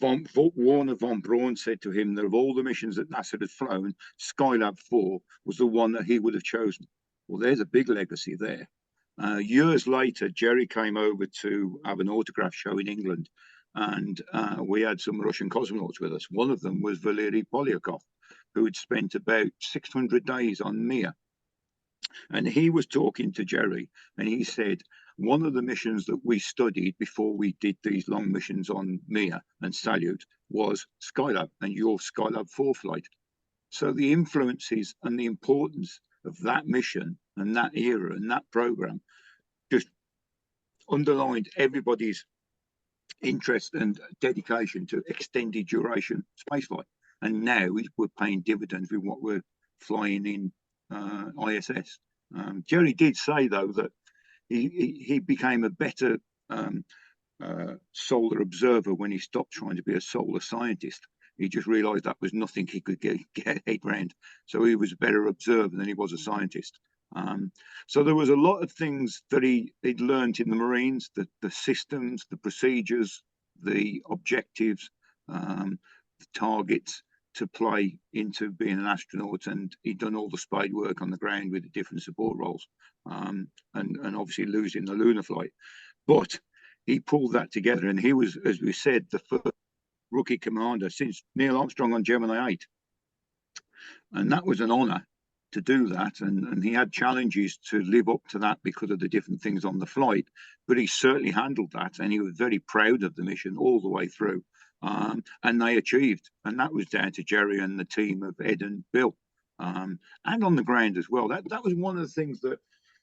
[SPEAKER 4] Warner von Braun said to him that of all the missions that NASA had flown, Skylab 4 was the one that he would have chosen. Well, there's a big legacy there. Years later, Jerry came over to have an autograph show in England, and we had some Russian cosmonauts with us. One of them was Valery Polyakov, who had spent about 600 days on Mir. And he was talking to Jerry, and he said, one of the missions that we studied before we did these long missions on Mir and Salyut was Skylab, and your Skylab 4 flight. So the influences and the importance of that mission and that era and that program just underlined everybody's interest and dedication to extended duration spaceflight. And now we're paying dividends with what we're flying in ISS. Jerry did say, though, that he became a better solar observer when he stopped trying to be a solar scientist. He just realized that was nothing he could get head round. So he was a better observer than he was a scientist. So there was a lot of things that he'd learned in the Marines, the systems, the procedures, the objectives, the targets to play into being an astronaut. And he'd done all the spade work on the ground with the different support roles, and obviously losing the lunar flight. But he pulled that together, and he was, as we said, the first rookie commander since Neil Armstrong on Gemini 8. And that was an honor to do that. And he had challenges to live up to that because of the different things on the flight. But he certainly handled that, and he was very proud of the mission all the way through. And they achieved. And that was down to Jerry and the team of Ed and Bill. And on the ground as well. That was one of the things that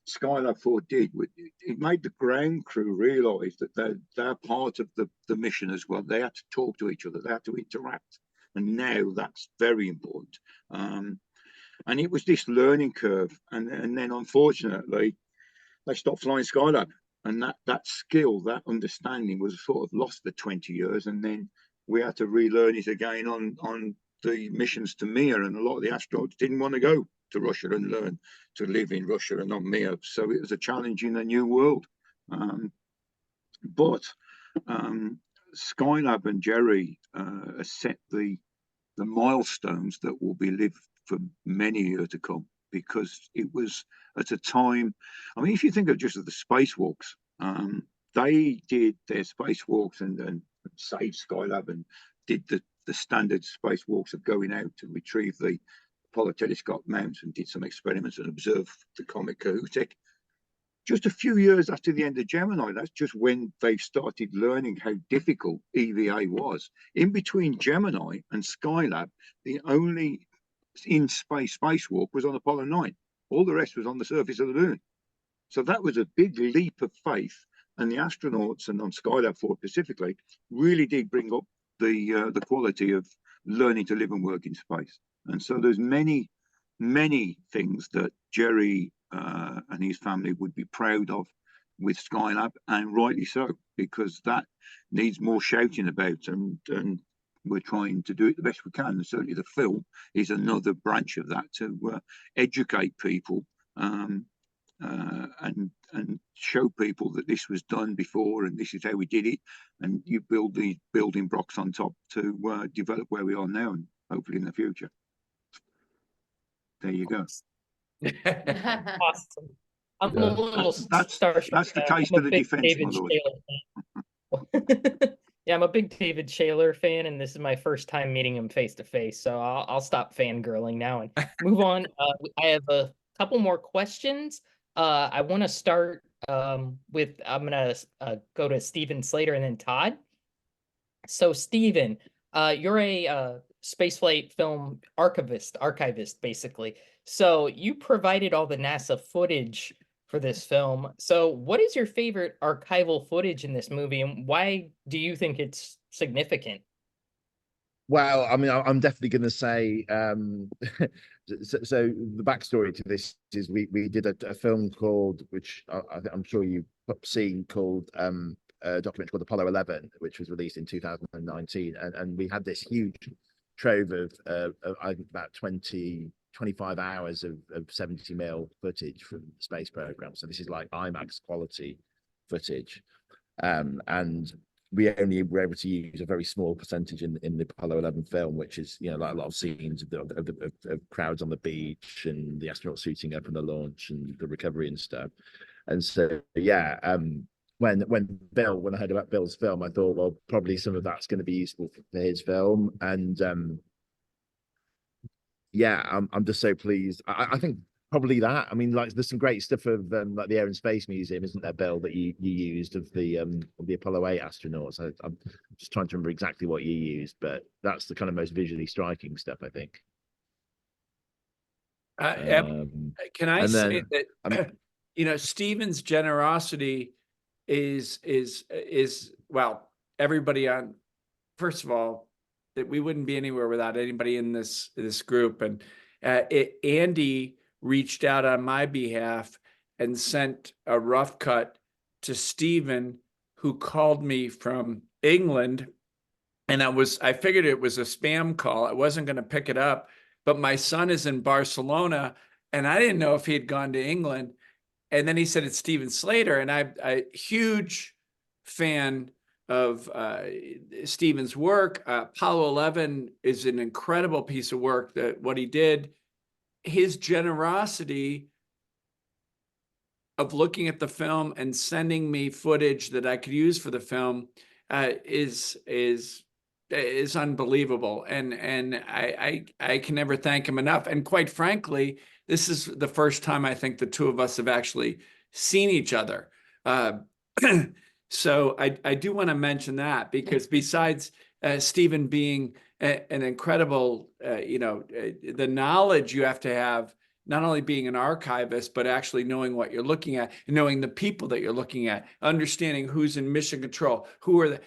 [SPEAKER 4] Skylab 4 did. It made the ground crew realize that they're part of the mission as well. They had to talk to each other. They had to interact. And now that's very important. And it was this learning curve. And then, unfortunately, they stopped flying Skylab. And that skill, that understanding was sort of lost for 20 years. And then we had to relearn it again on the missions to Mir. And a lot of the astronauts didn't want to go to Russia and learn to live in Russia and on Mir. So it was a challenge in a new world. But Skylab and Jerry set the milestones that will be lived for many years to come, because it was at a time, I mean, if you think of just of the spacewalks, they did their spacewalks and saved Skylab and did the standard spacewalks of going out to retrieve the Apollo telescope mount and did some experiments and observed the comet Kohoutek just a few years after the end of Gemini, that's just when they started learning how difficult EVA was. In between Gemini and Skylab, the only in-space spacewalk was on Apollo 9. All the rest was on the surface of the moon. So that was a big leap of faith. And the astronauts, and on Skylab 4 specifically, really did bring up the quality of learning to live and work in space. And so there's many things that Jerry and his family would be proud of with Skylab, and rightly so, because that needs more shouting about, and we're trying to do it the best we can. And certainly the film is another branch of that, to educate people and show people that this was done before and this is how we did it, and you build these building blocks on top to develop where we are now and hopefully in the future. There you go.
[SPEAKER 5] Awesome. I'm
[SPEAKER 3] Yeah.
[SPEAKER 5] a little
[SPEAKER 4] That's the case for the defense, my lord.
[SPEAKER 5] Yeah, I'm a big David Shaler fan, and this is my first time meeting him face to face. So I'll stop fangirling now and move on. I have a couple more questions. I want to start with, I'm gonna go to Steven Slater and then Todd. So Steven, you're a spaceflight film archivist basically. So you provided all the NASA footage for this film. So what is your favorite archival footage in this movie, and why do you think it's significant?
[SPEAKER 3] Well, I mean, I'm definitely going to say, so the backstory to this is we did a film called, which I'm sure you've seen, called a documentary called Apollo 11, which was released in 2019, and we had this huge trove of I think about 25 hours of 70mm footage from the space program. So this is like IMAX quality footage, and we only were able to use a very small percentage in the Apollo 11 film, which is, you know, like a lot of scenes of crowds on the beach and the astronauts suiting up in the launch and the recovery and stuff. And so, yeah, when I heard about Bill's film, I thought, well, probably some of that's going to be useful for his film. And yeah, I'm just so pleased. I think probably that. I mean, like, there's some great stuff of like the Air and Space Museum, isn't there, Bill, that you used of the Apollo 8 astronauts? I'm just trying to remember exactly what you used, but that's the kind of most visually striking stuff, I think.
[SPEAKER 2] Can I say that you know, Stephen's generosity is well, everybody on, first of all, that we wouldn't be anywhere without anybody in this group, and Andy reached out on my behalf and sent a rough cut to Stephen, who called me from England, and I figured it was a spam call. I wasn't going to pick it up, but my son is in Barcelona, and I didn't know if he had gone to England. And then he said it's Steven Slater, and I huge fan of Stephen's work. Apollo 11 is an incredible piece of work, that what he did. His generosity of looking at the film and sending me footage that I could use for the film is unbelievable, and I can never thank him enough. And quite frankly, this is the first time I think the two of us have actually seen each other. So I do want to mention that, because besides Stephen being an incredible, the knowledge you have to have, not only being an archivist, but actually knowing what you're looking at, knowing the people that you're looking at, understanding who's in mission control, who are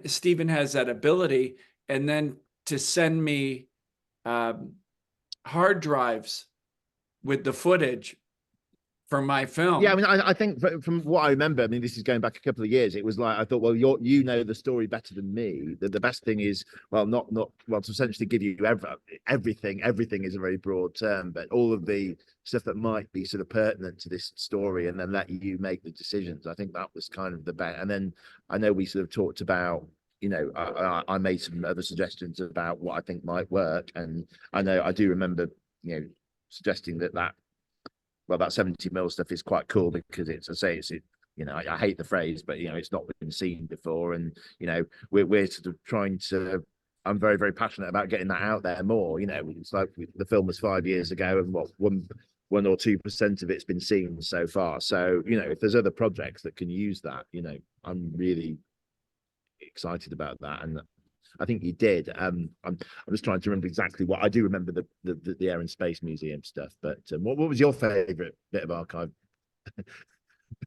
[SPEAKER 2] Stephen has that ability. And then to send me hard drives with the footage for my film.
[SPEAKER 3] Yeah, I mean, I think from what I remember, I mean, this is going back a couple of years. It was like, I thought, well, you know the story better than me. The best thing is, well, not well, to essentially give you everything. Everything is a very broad term, but all of the stuff that might be sort of pertinent to this story, and then let you make the decisions. I think that was kind of the best. And then I know we sort of talked about, you know, I made some other suggestions about what I think might work, and I know I do remember, you know, suggesting that 70mm stuff is quite cool, because you know, I hate the phrase, but, you know, it's not been seen before, and, you know, we're sort of trying to. I'm very, very passionate about getting that out there more. You know, it's like the film was 5 years ago, and 1 or 2% of it's been seen so far. So, you know, if there's other projects that can use that, you know, I'm really excited about that. And I think you did. I'm just trying to remember exactly what I do remember the Air and Space Museum stuff. But what was your favorite bit of archive?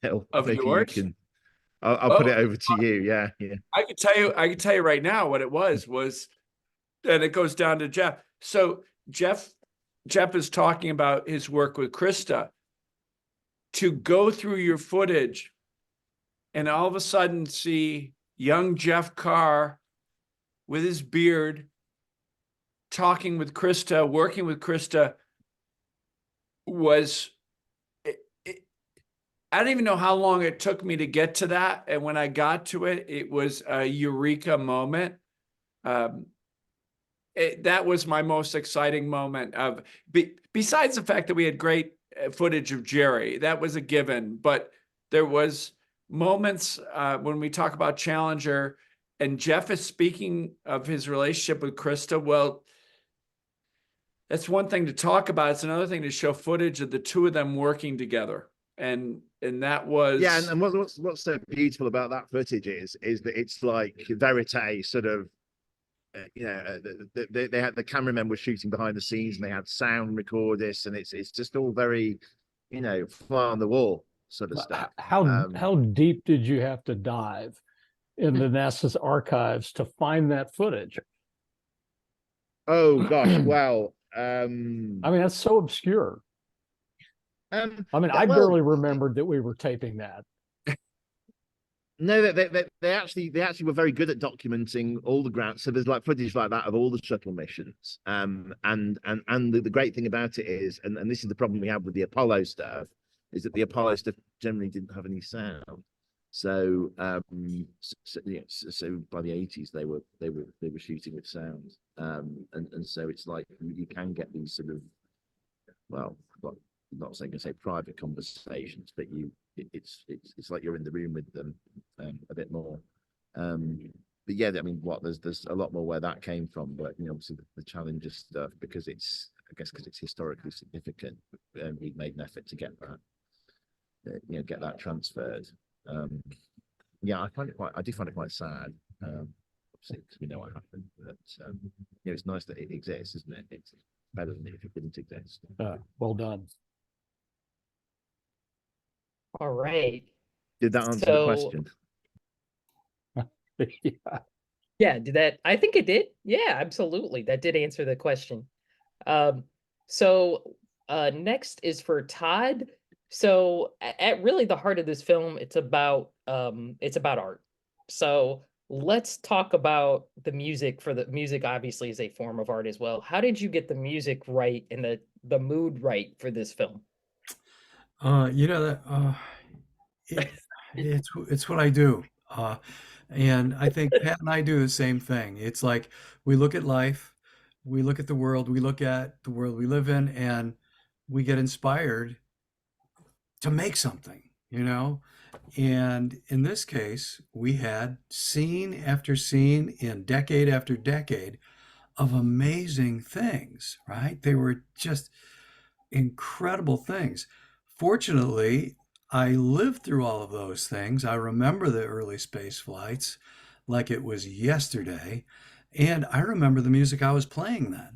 [SPEAKER 3] Bill,
[SPEAKER 2] Of
[SPEAKER 3] maybe
[SPEAKER 2] yours?
[SPEAKER 3] you can. I'll put it
[SPEAKER 2] Oh,
[SPEAKER 3] over to you. Yeah, yeah.
[SPEAKER 2] I can tell you right now what it was, and it goes down to Jeff. So Jeff is talking about his work with Krista. To go through your footage and all of a sudden see young Jeff Carr with his beard talking with Krista, working with Krista, was I don't even know how long it took me to get to that. And when I got to it, it was a eureka moment. That was my most exciting moment besides the fact that we had great footage of Jerry. That was a given, but there was moments when we talk about Challenger and Jeff is speaking of his relationship with Krista. Well, that's one thing to talk about. It's another thing to show footage of the two of them working together. And that was
[SPEAKER 3] and what's so beautiful about that footage is that it's like verite sort of, you know, they had the cameramen were shooting behind the scenes and they had sound recordists, and it's just all very, you know, fly on the wall sort of stuff.
[SPEAKER 10] How deep did you have to dive into NASA's archives to find that footage?
[SPEAKER 3] Oh gosh, well,
[SPEAKER 10] I mean, that's so obscure. I mean, I
[SPEAKER 3] well,
[SPEAKER 10] barely remembered that we were taping that.
[SPEAKER 3] No, they actually were very good at documenting all the ground. So there's like footage like that of all the shuttle missions. And the great thing about it is, and this is the problem we have with the Apollo stuff, is that the Apollo stuff generally didn't have any sound. So so by the 80s they were shooting with sound. And so it's like you can get these sort of, well, not saying I say private conversations, but it's like you're in the room with them a bit more. But yeah, I mean, there's a lot more where that came from. But you know, obviously the Challenger stuff, because it's historically significant, and we made an effort to get that, you know, get that transferred. Yeah, I do find it quite sad. Obviously, because we know what happened, but you know, it's nice that it exists, isn't it? It's better than if it didn't exist.
[SPEAKER 10] Well done.
[SPEAKER 5] All right.
[SPEAKER 3] Did that answer the question?
[SPEAKER 10] Yeah.
[SPEAKER 5] Yeah, did that? I think it did. Yeah, absolutely. That did answer the question. So next is for Todd. So at really the heart of this film, it's about art. So let's talk about the music. For the music obviously is a form of art as well. How did you get the music right and the mood right for this film?
[SPEAKER 9] You know that it's what I do. And I think Pat and I do the same thing. It's like we look at life, we look at the world, we look at the world we live in, and we get inspired to make something, you know? And in this case, we had scene after scene and decade after decade of amazing things, right? They were just incredible things. Fortunately, I lived through all of those things. I remember the early space flights like it was yesterday, and I remember the music I was playing then.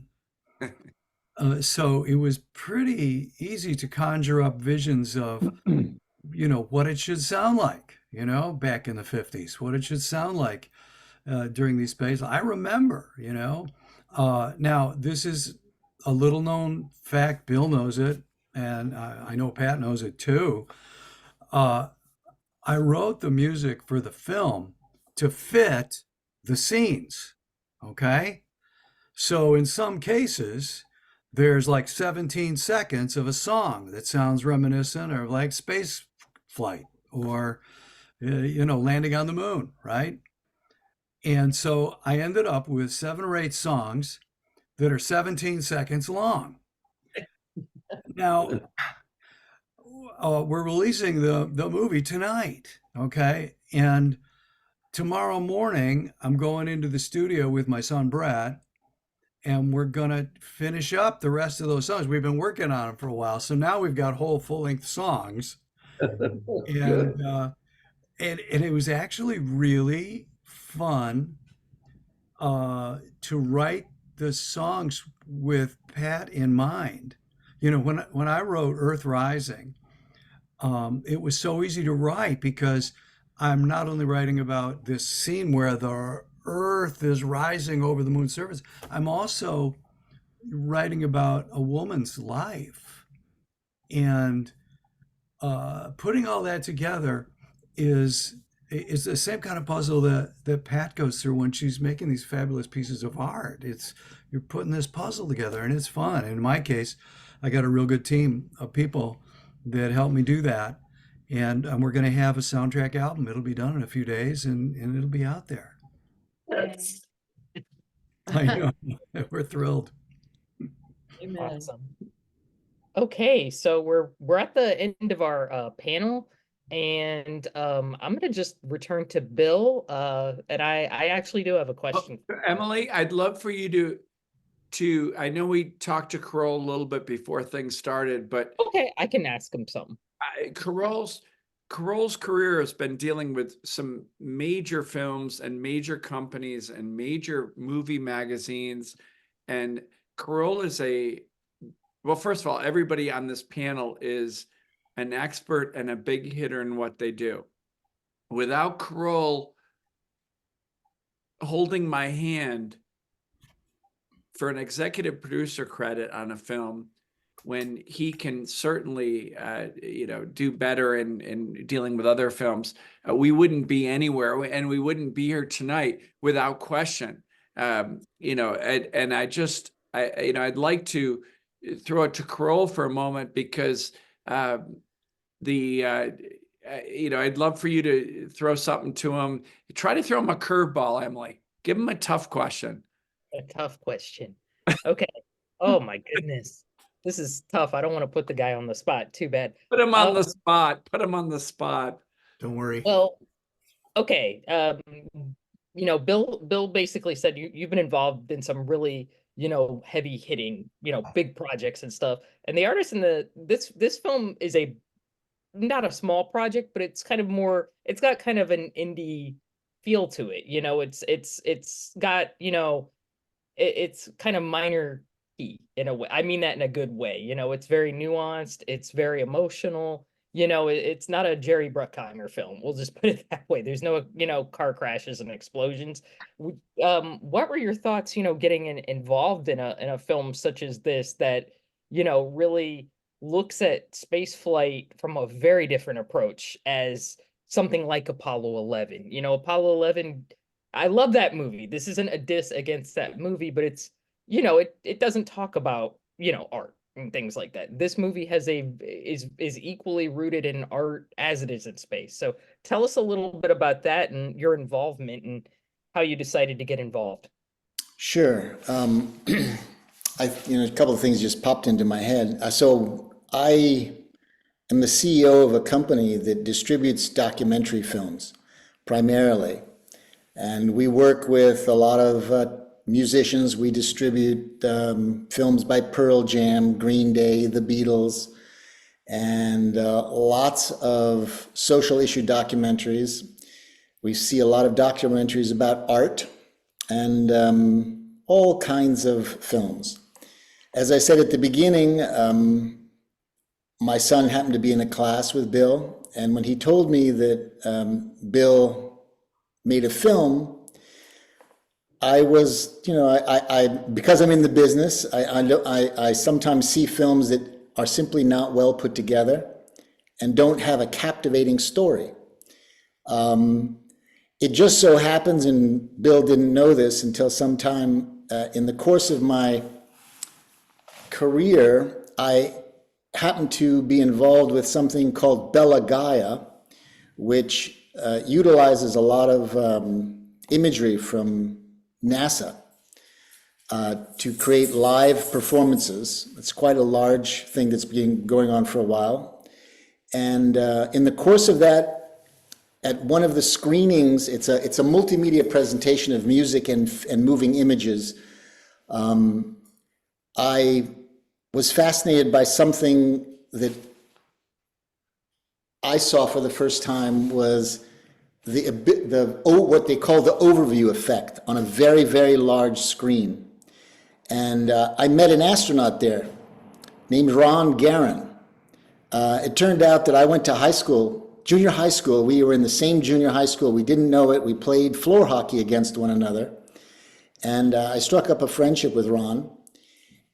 [SPEAKER 9] So it was pretty easy to conjure up visions of, you know, what it should sound like, you know, back in the 50s, what it should sound like during these space. I remember, you know. Now, this is a little known fact. Bill knows it, and I know Pat knows it too. I wrote the music for the film to fit the scenes. Okay. So in some cases, there's like 17 seconds of a song that sounds reminiscent of like space flight or, you know, landing on the moon, right? And so I ended up with 7 or 8 songs that are 17 seconds long. Now, we're releasing the movie tonight, okay? And tomorrow morning, I'm going into the studio with my son Brett, and we're gonna finish up the rest of those songs. We've been working on them for a while, so now we've got whole full-length songs, and and it was actually really fun to write the songs with Pat in mind. You know, when I wrote Earth Rising, it was so easy to write because I'm not only writing about this scene where the Earth is rising over the moon's surface, I'm also writing about a woman's life. And putting all that together is the same kind of puzzle that Pat goes through when she's making these fabulous pieces of art. You're putting this puzzle together and it's fun. And in my case, I got a real good team of people that helped me do that. And we're going to have a soundtrack album. It'll be done in a few days and it'll be out there.
[SPEAKER 6] That's
[SPEAKER 9] I know. We're thrilled.
[SPEAKER 1] Amen.
[SPEAKER 5] Awesome. Okay, so we're at the end of our panel, and I'm gonna just return to Bill. And I actually do have a question.
[SPEAKER 2] Emily, I'd love for you to I know we talked to Carole a little bit before things started, but
[SPEAKER 5] Okay, I can ask him something.
[SPEAKER 2] Carole's career has been dealing with some major films and major companies and major movie magazines. And Carole is well, first of all, everybody on this panel is an expert and a big hitter in what they do. Without Carole holding my hand for an executive producer credit on a film, when he can certainly, do better in dealing with other films, we wouldn't be anywhere, and we wouldn't be here tonight without question. And I'd like to throw it to Carole for a moment because I'd love for you to throw something to him. Try to throw him a curveball, Emily. Give him a tough question.
[SPEAKER 5] A tough question. Okay. Oh my goodness. This is tough. I don't want to put the guy on the spot. Too bad.
[SPEAKER 2] Put him on the spot. Put him on the spot.
[SPEAKER 9] Don't worry.
[SPEAKER 5] Well, okay. Bill basically said you've been involved in some really, heavy hitting, big projects and stuff. And the artist in this film is not a small project, but it's kind of more, it's got kind of an indie feel to it. It's got, it's kind of minor key in a way. I mean that in a good way. It's very nuanced. It's very emotional. It's not a Jerry Bruckheimer film. We'll just put it that way. There's no, car crashes and explosions. What were your thoughts, getting involved in a film such as this that, really looks at space flight from a very different approach as something like Apollo 11? Apollo 11, I love that movie. This isn't a diss against that movie, but it's, it doesn't talk about, art and things like that. This movie is equally rooted in art as it is in space. So tell us a little bit about that and your involvement and how you decided to get involved.
[SPEAKER 8] Sure. A couple of things just popped into my head. So I am the CEO of a company that distributes documentary films primarily. And we work with a lot of musicians. We distribute films by Pearl Jam, Green Day, the Beatles, and lots of social issue documentaries. We see a lot of documentaries about art and all kinds of films. As I said at the beginning, my son happened to be in a class with Bill, and when he told me that Bill made a film, I was, because I'm in the business, I sometimes see films that are simply not well put together and don't have a captivating story. It just so happens, and Bill didn't know this until sometime in the course of my career, I happened to be involved with something called Bella Gaia, which utilizes a lot of imagery from NASA to create live performances. It's quite a large thing that's been going on for a while. And in the course of that, at one of the screenings, it's a multimedia presentation of music and moving images I was fascinated by something that I saw for the first time was what they call the overview effect on a very, very large screen. And I met an astronaut there named Ron Garan. It turned out that I went to high school, junior high school. We were in the same junior high school. We didn't know it. We played floor hockey against one another. And I struck up a friendship with Ron.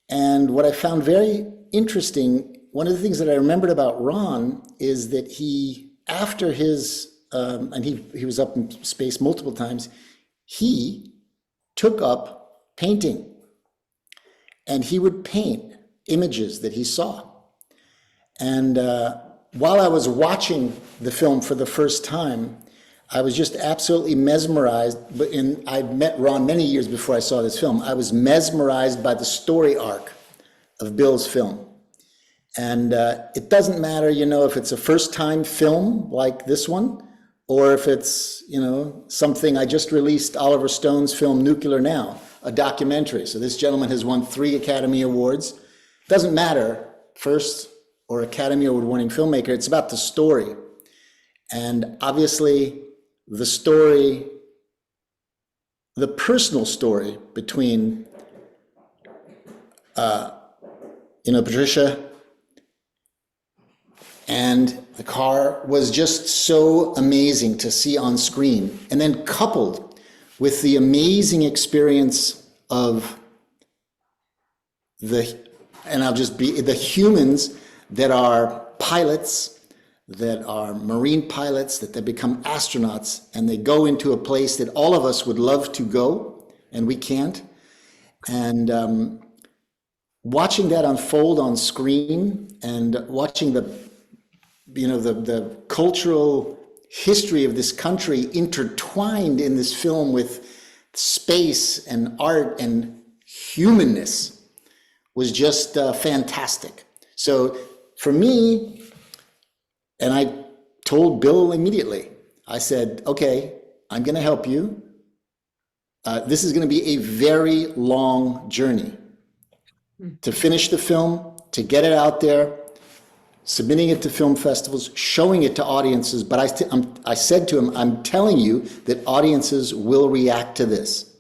[SPEAKER 8] And what I found very interesting, one of the things that I remembered about Ron is that after his, and he was up in space multiple times, he took up painting. And he would paint images that he saw. And while I was watching the film for the first time, I was just absolutely mesmerized. I met Ron many years before I saw this film. I was mesmerized by the story arc of Bill's film. And it doesn't matter, if it's a first-time film like this one, or if it's, something I just released, Oliver Stone's film Nuclear Now, a documentary. So this gentleman has won 3 Academy Awards. Doesn't matter, first or Academy Award winning filmmaker, it's about the story. And obviously the story, the personal story between, Patricia and the car was just so amazing to see on screen. And then coupled with the amazing experience of the humans that are pilots, that are marine pilots, that they become astronauts, and they go into a place that all of us would love to go, and we can't. And watching that unfold on screen and watching the cultural history of this country intertwined in this film with space and art and humanness was just fantastic. So for me, and I told Bill immediately, I said, okay, I'm going to help you. This is going to be a very long journey to finish the film, to get it out there, submitting it to film festivals, showing it to audiences. But I said to him, I'm telling you that audiences will react to this.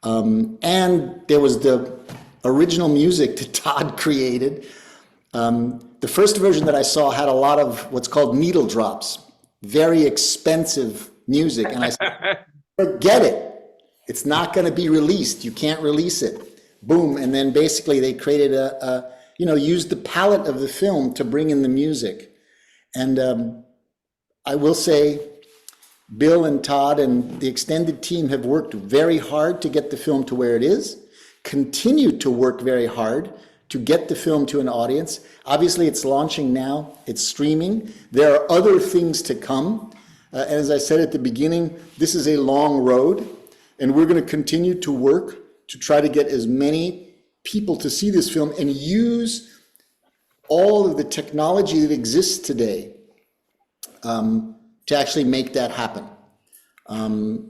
[SPEAKER 8] And there was the original music that Todd created. The first version that I saw had a lot of what's called needle drops, very expensive music. And I said, forget it. It's not going to be released. You can't release it. Boom. And then basically they created used the palette of the film to bring in the music. And I will say, Bill and Todd and the extended team have worked very hard to get the film to where it is, continue to work very hard to get the film to an audience. Obviously, it's launching now. It's streaming. There are other things to come. And as I said at the beginning, this is a long road, and we're going to continue to work to try to get as many people to see this film and use all of the technology that exists today to actually make that happen.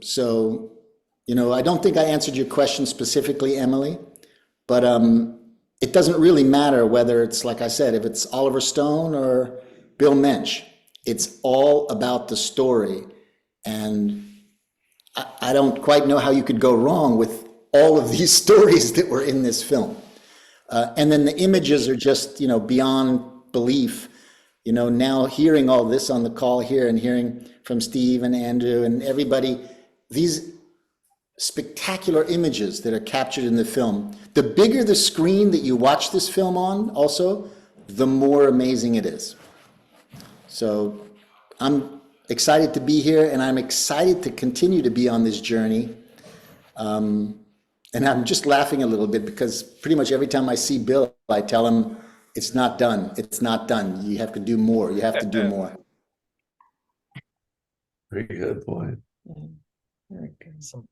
[SPEAKER 8] So, I don't think I answered your question specifically, Emily, but it doesn't really matter whether it's, like I said, if it's Oliver Stone or Bill Mensch. It's all about the story. And I don't quite know how you could go wrong with all of these stories that were in this film. And then the images are just, beyond belief. Now hearing all this on the call here and hearing from Steve and Andrew and everybody, these spectacular images that are captured in the film. The bigger the screen that you watch this film on, also, the more amazing it is. So I'm excited to be here, and I'm excited to continue to be on this journey. And I'm just laughing a little bit because pretty much every time I see Bill, I tell him, it's not done. It's not done. You have to do more. You have to do more.
[SPEAKER 12] Very good point.
[SPEAKER 5] Awesome.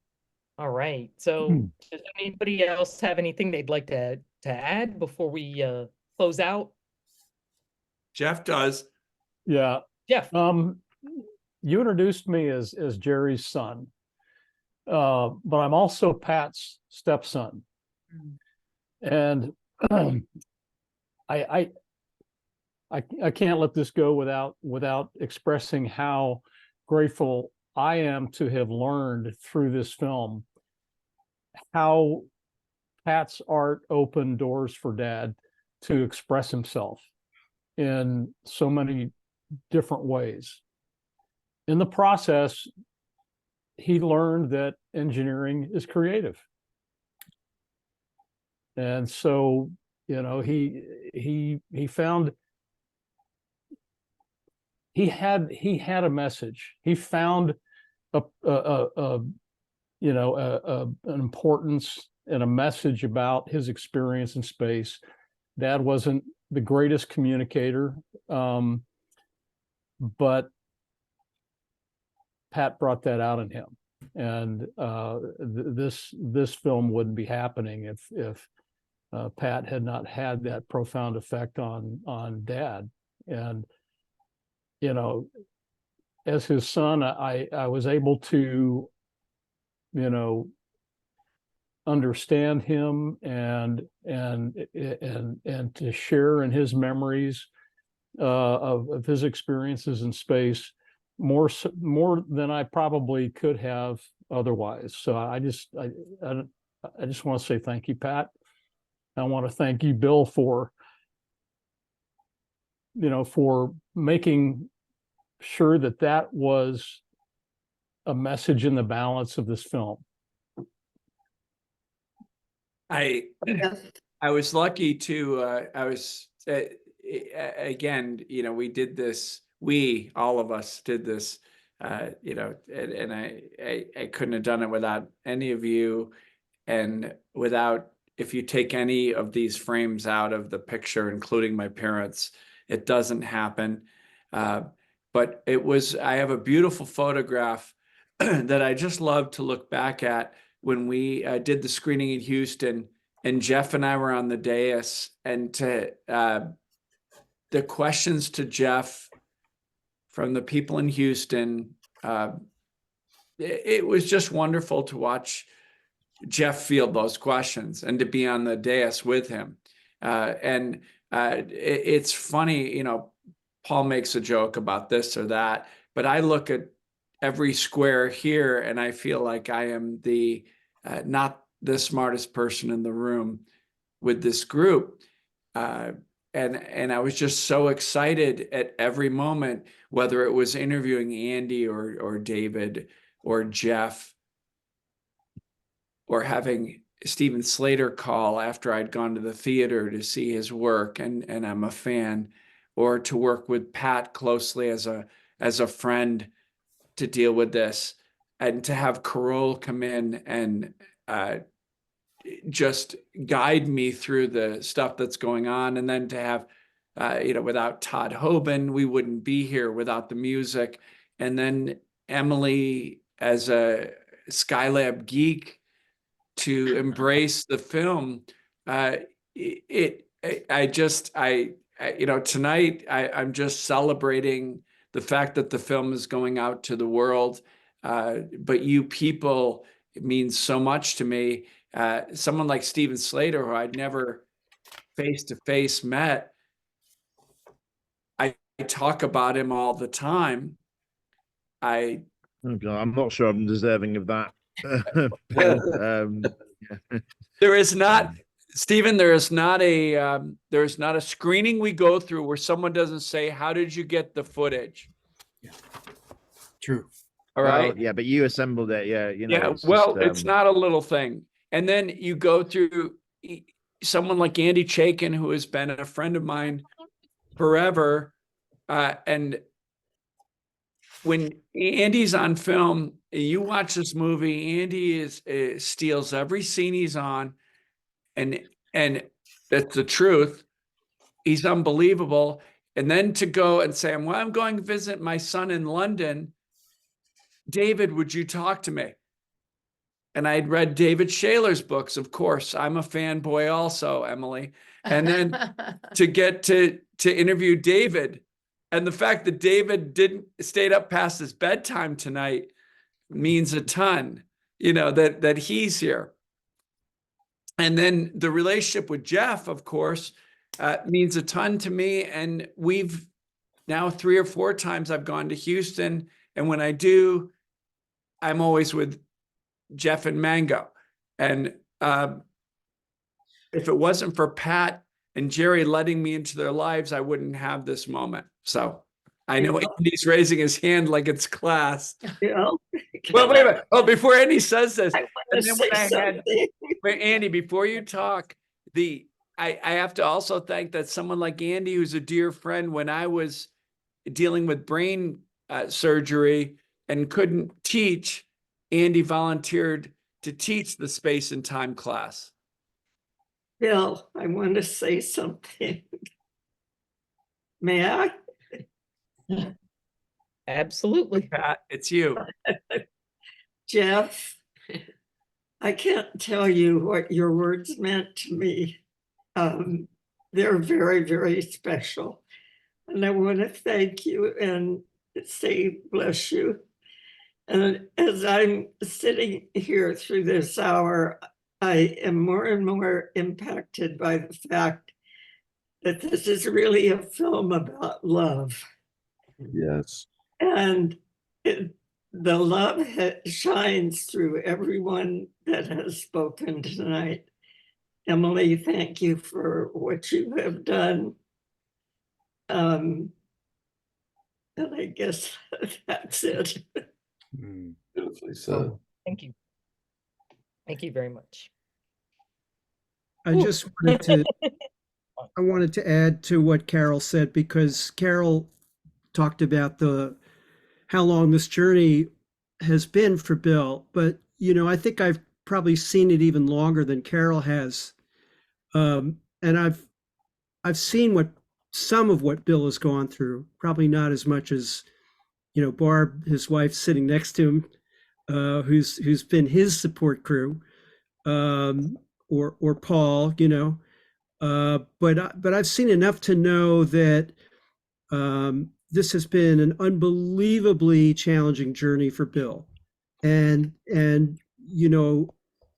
[SPEAKER 5] All right. So does anybody else have anything they'd like to add before we close out?
[SPEAKER 2] Jeff does.
[SPEAKER 10] Yeah.
[SPEAKER 5] Jeff.
[SPEAKER 10] You introduced me as Jerry's son, but I'm also Pat's stepson. And I can't let this go without expressing how grateful I am to have learned through this film how Pat's art opened doors for Dad to express himself in so many different ways. In the process, he learned that engineering is creative. And so, you know, he found he had a message. He found an importance and a message about his experience in space. Dad wasn't the greatest communicator, but Pat brought that out in him. And this film wouldn't be happening if Pat had not had that profound effect on Dad. And you know, as his son, I was able to, you know, understand him and to share in his memories of his experiences in space more than I probably could have otherwise. So I just want to say thank you, Pat. I want to thank you, Bill, for making sure that was a message in the balance of this film.
[SPEAKER 2] I was lucky to, again, you know, we did this, all of us did this, you know, and I couldn't have done it without any of you, and without, if you take any of these frames out of the picture, including my parents, it doesn't happen. But I have a beautiful photograph that I just love to look back at when we did the screening in Houston, and Jeff and I were on the dais, and the questions to Jeff from the people in Houston, it was just wonderful to watch Jeff field those questions and to be on the dais with him. It's funny, you know, Paul makes a joke about this or that, but I look at every square here and I feel like I am not the smartest person in the room with this group. And I was just so excited at every moment, whether it was interviewing Andy or David or Jeff, or having Stephen Slater call after I'd gone to the theater to see his work, and I'm a fan, or to work with Pat closely as a friend to deal with this, and to have Carole come in and just guide me through the stuff that's going on. And then to have, you know, without Todd Hoban, we wouldn't be here, without the music. And then Emily, as a Skylab geek, to embrace the film. You know, tonight I'm just celebrating the fact that the film is going out to the world. But you people, it means so much to me. Someone like Stephen Slater, who I'd never face-to-face met, I talk about him all the time.
[SPEAKER 3] Oh God, I'm not sure I'm deserving of that.
[SPEAKER 2] There is not, Stephen, there is not a screening we go through where someone doesn't say, how did you get the footage?
[SPEAKER 9] Yeah. True.
[SPEAKER 2] All right.
[SPEAKER 3] Well, yeah, but you assembled it. Yeah. You know,
[SPEAKER 2] Yeah.
[SPEAKER 3] it's
[SPEAKER 2] Well,
[SPEAKER 3] just,
[SPEAKER 2] it's not a little thing. And then you go through someone like Andy Chaikin, who has been a friend of mine forever. And when Andy's on film, you watch this movie, Andy steals every scene he's on, and that's the truth. He's unbelievable. And then to go and say, well, I'm going to visit my son in London. David, would you talk to me? And I'd read David Shaler's books, of course. I'm a fanboy also, Emily. And then to get to interview David, and the fact that David stayed up past his bedtime tonight means a ton, you know, that he's here. And then the relationship with Jeff, of course, means a ton to me. And we've now 3 or 4 times I've gone to Houston. And when I do, I'm always with Jeff and Mango. And if it wasn't for Pat and Jerry letting me into their lives, I wouldn't have this moment. So I know Andy's raising his hand like it's class.
[SPEAKER 6] Bill,
[SPEAKER 2] Well, wait a minute. Oh, before Andy says this,
[SPEAKER 6] I want
[SPEAKER 2] and
[SPEAKER 6] to
[SPEAKER 2] then
[SPEAKER 6] say
[SPEAKER 2] when I had,
[SPEAKER 6] something.
[SPEAKER 2] wait, Andy, before you talk, I have to also thank that someone like Andy, who's a dear friend, when I was dealing with brain surgery and couldn't teach, Andy volunteered to teach the space and time class.
[SPEAKER 6] Bill, I want to say something. May I?
[SPEAKER 5] Absolutely.
[SPEAKER 2] Pat, it's you.
[SPEAKER 6] Jeff, I can't tell you what your words meant to me. They're very, very special. And I want to thank you and say bless you. And as I'm sitting here through this hour, I am more and more impacted by the fact that this is really a film about love.
[SPEAKER 12] Yes.
[SPEAKER 6] And the love shines through everyone that has spoken tonight. Emily, thank you for what you have done. And I guess that's it.
[SPEAKER 12] Beautifully said.
[SPEAKER 5] Thank you. Thank you very much.
[SPEAKER 11] I just wanted to add to what Carol said, because Carol talked about how long this journey has been for Bill. But, you know, I think I've probably seen it even longer than Carol has. And I've seen some of what Bill has gone through, probably not as much as, you know, Barb, his wife, sitting next to him, who's been his support crew, or Paul, you know. But I've seen enough to know that this has been an unbelievably challenging journey for Bill. And you know,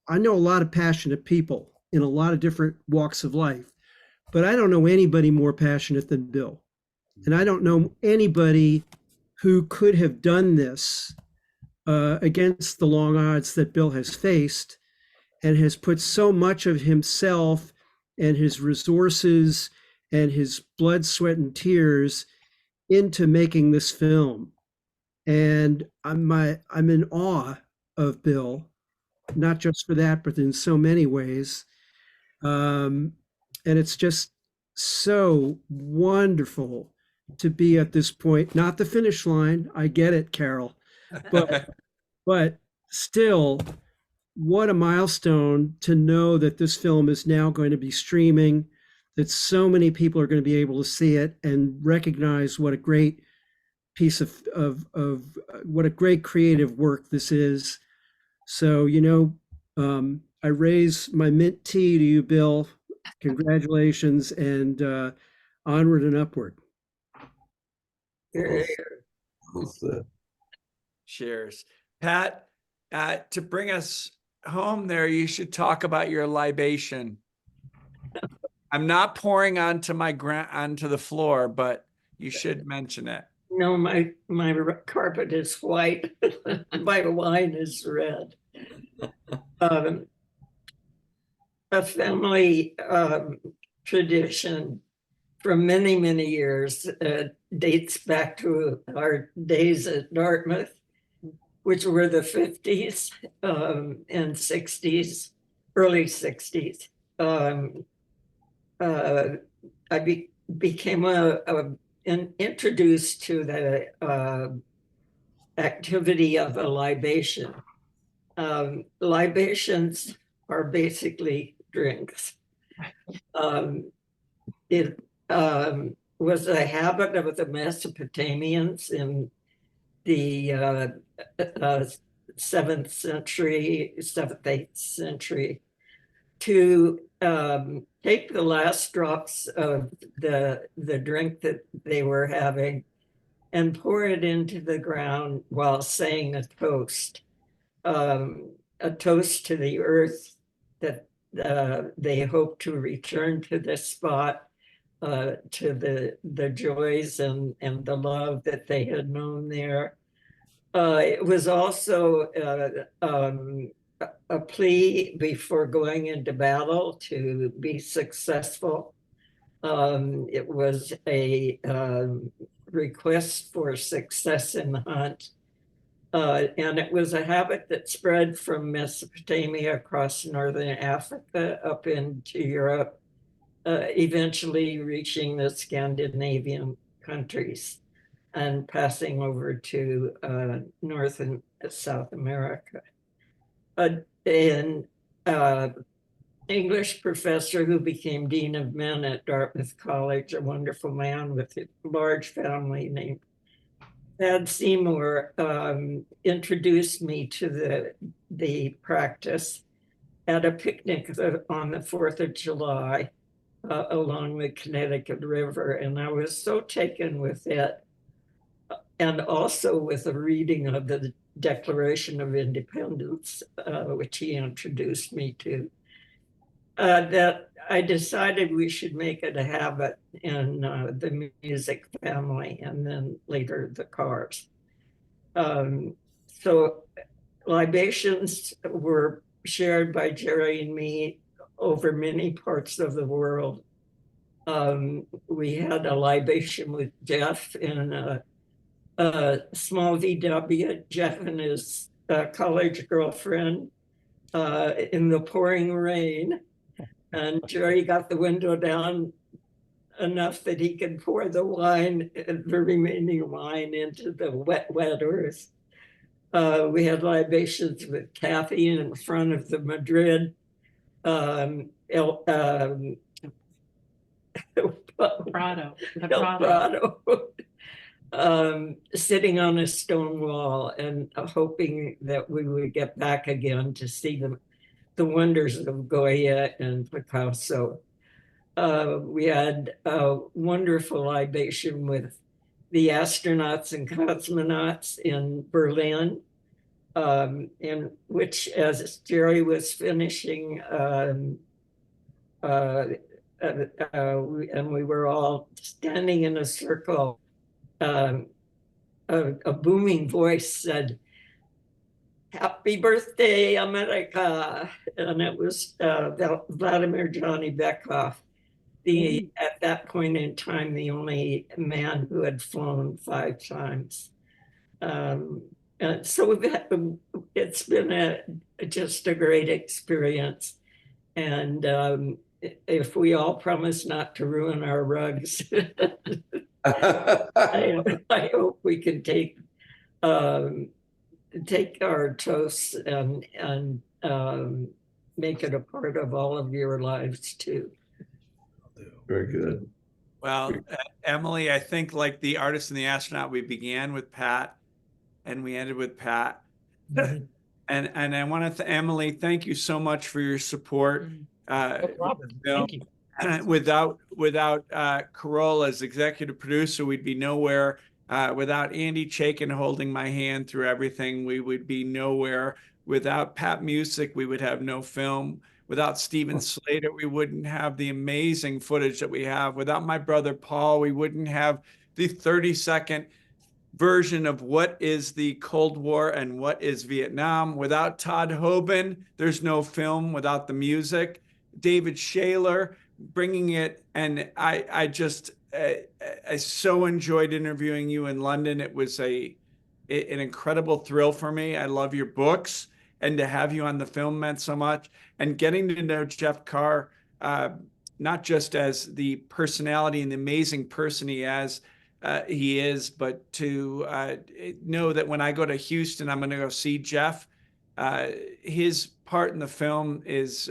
[SPEAKER 11] I know a lot of passionate people in a lot of different walks of life, but I don't know anybody more passionate than Bill. And I don't know anybody who could have done this against the long odds that Bill has faced, and has put so much of himself and his resources and his blood, sweat, and tears into making this film. And I'm in awe of Bill, not just for that, but in so many ways. And it's just so wonderful to be at this point, not the finish line. I get it, Carol, but still, what a milestone to know that this film is now going to be streaming, that so many people are going to be able to see it and recognize what a great piece of what a great creative work this is. So, you know, I raise my mint tea to you, Bill. Congratulations, and onward and upward.
[SPEAKER 12] Well said.
[SPEAKER 2] Cheers. Pat, to bring us home there, you should talk about your libation. I'm not pouring onto the floor, but you should mention it.
[SPEAKER 6] No, my carpet is white. My wine is red. A family tradition from many, many years dates back to our days at Dartmouth, which were the 50s and 60s, early 60s. I became introduced to the activity of a libation. Libations are basically drinks. It was a habit of the Mesopotamians in the 7th century, 7th, 8th century, to take the last drops of the drink that they were having and pour it into the ground while saying a toast to the earth that they hope to return to this spot, to the joys and the love that they had known there. It was also a plea before going into battle to be successful. It was a request for success in the hunt. And it was a habit that spread from Mesopotamia across northern Africa up into Europe, eventually reaching the Scandinavian countries and passing over to North and South America. An English professor who became Dean of Men at Dartmouth College, a wonderful man with a large family named Thad Seymour, introduced me to the practice at a picnic on the 4th of July along the Connecticut River. And I was so taken with it, and also with a reading of the Declaration of Independence, which he introduced me to, that I decided we should make it a habit in the music family, and then later the cars. So libations were shared by Jerry and me over many parts of the world. We had a libation with Jeff in a small VW, Jeff and his college girlfriend in the pouring rain. And Jerry got the window down enough that he could pour the wine, the remaining wine, into the wet earth. We had libations with Kathy in front of the Madrid
[SPEAKER 1] Prado.
[SPEAKER 6] El Prado. Sitting on a stone wall and hoping that we would get back again to see the wonders of Goya and Picasso. We had a wonderful libation with the astronauts and cosmonauts in Berlin, in which, as Jerry was finishing, and we were all standing in a circle, a booming voice said, "Happy birthday, America." And it was Vladimir Johnny Bekoff, at that point in time, the only man who had flown 5 times. And so it's been just a great experience. And if we all promise not to ruin our rugs, I hope we can take our toasts and make it a part of all of your lives too.
[SPEAKER 12] Very good.
[SPEAKER 2] Well, Emily, I think like the artist and the astronaut, we began with Pat and we ended with Pat. And I want to, Emily, thank you so much for your support.
[SPEAKER 5] No problem. Thank you.
[SPEAKER 2] Without Carol as executive producer, we'd be nowhere. Without Andy Chaikin holding my hand through everything, we would be nowhere. Without Pat Music, we would have no film. Without Steven Slater, we wouldn't have the amazing footage that we have. Without my brother Paul, we wouldn't have the 30-second version of what is the Cold War and what is Vietnam. Without Todd Hoban, there's no film. Without the music, David Shaler bringing it. And I so enjoyed interviewing you in London. It was an incredible thrill for me. I love your books, and to have you on the film meant so much. And getting to know Jeff Carr, not just as the personality and the amazing person he is, but to know that when I go to Houston, I'm going to go see Jeff. His part in the film is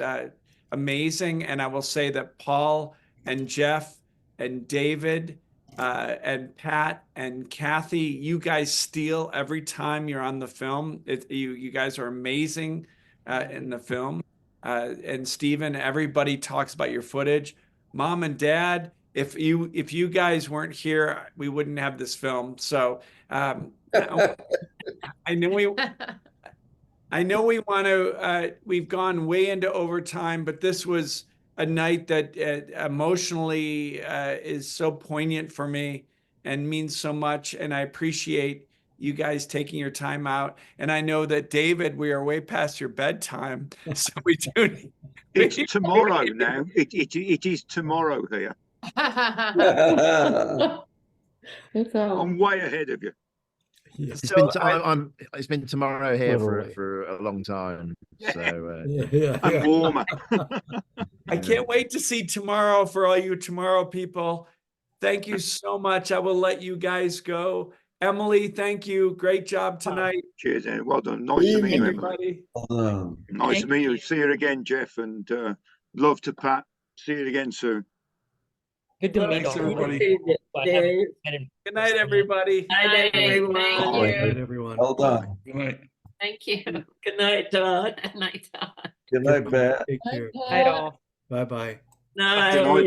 [SPEAKER 2] amazing. And I will say that Paul and Jeff and David and Pat and Kathy, you guys steal every time you're on the film. You guys are amazing in the film. And Stephen, everybody talks about your footage. Mom and Dad, if you guys weren't here, we wouldn't have this film. So I know I know we want to, we've gone way into overtime, but this was a night that emotionally is so poignant for me and means so much. And I appreciate you guys taking your time out. And I know that, David, we are way past your bedtime. So we do.
[SPEAKER 4] It's tomorrow now. It is tomorrow here. I'm way ahead of you.
[SPEAKER 3] It's
[SPEAKER 2] So
[SPEAKER 3] been it's been tomorrow here
[SPEAKER 10] Literally.
[SPEAKER 3] for a long time. So
[SPEAKER 4] And warmer.
[SPEAKER 2] I can't wait to see tomorrow for all you tomorrow people. Thank you so much. I will let you guys go. Emily, thank you. Great job tonight.
[SPEAKER 4] Cheers, and well done. Nice to meet you, Emily.
[SPEAKER 2] Everybody.
[SPEAKER 4] Nice to meet you. See you again, Jeff, and love to Pat. See you again soon.
[SPEAKER 5] Good to meet
[SPEAKER 7] Thanks,
[SPEAKER 5] all
[SPEAKER 7] everybody.
[SPEAKER 5] of you. But have
[SPEAKER 6] Dave.
[SPEAKER 2] Good night, everybody.
[SPEAKER 6] Night, everyone.
[SPEAKER 1] Thank
[SPEAKER 9] Good
[SPEAKER 1] you.
[SPEAKER 9] night, everyone.
[SPEAKER 12] Well done.
[SPEAKER 7] Good night.
[SPEAKER 1] Thank you.
[SPEAKER 6] Good night, Todd.
[SPEAKER 1] Night, Todd.
[SPEAKER 12] Good night, Pat.
[SPEAKER 9] Take care.
[SPEAKER 5] night all.
[SPEAKER 9] Bye-bye.
[SPEAKER 6] Night.
[SPEAKER 4] Good night.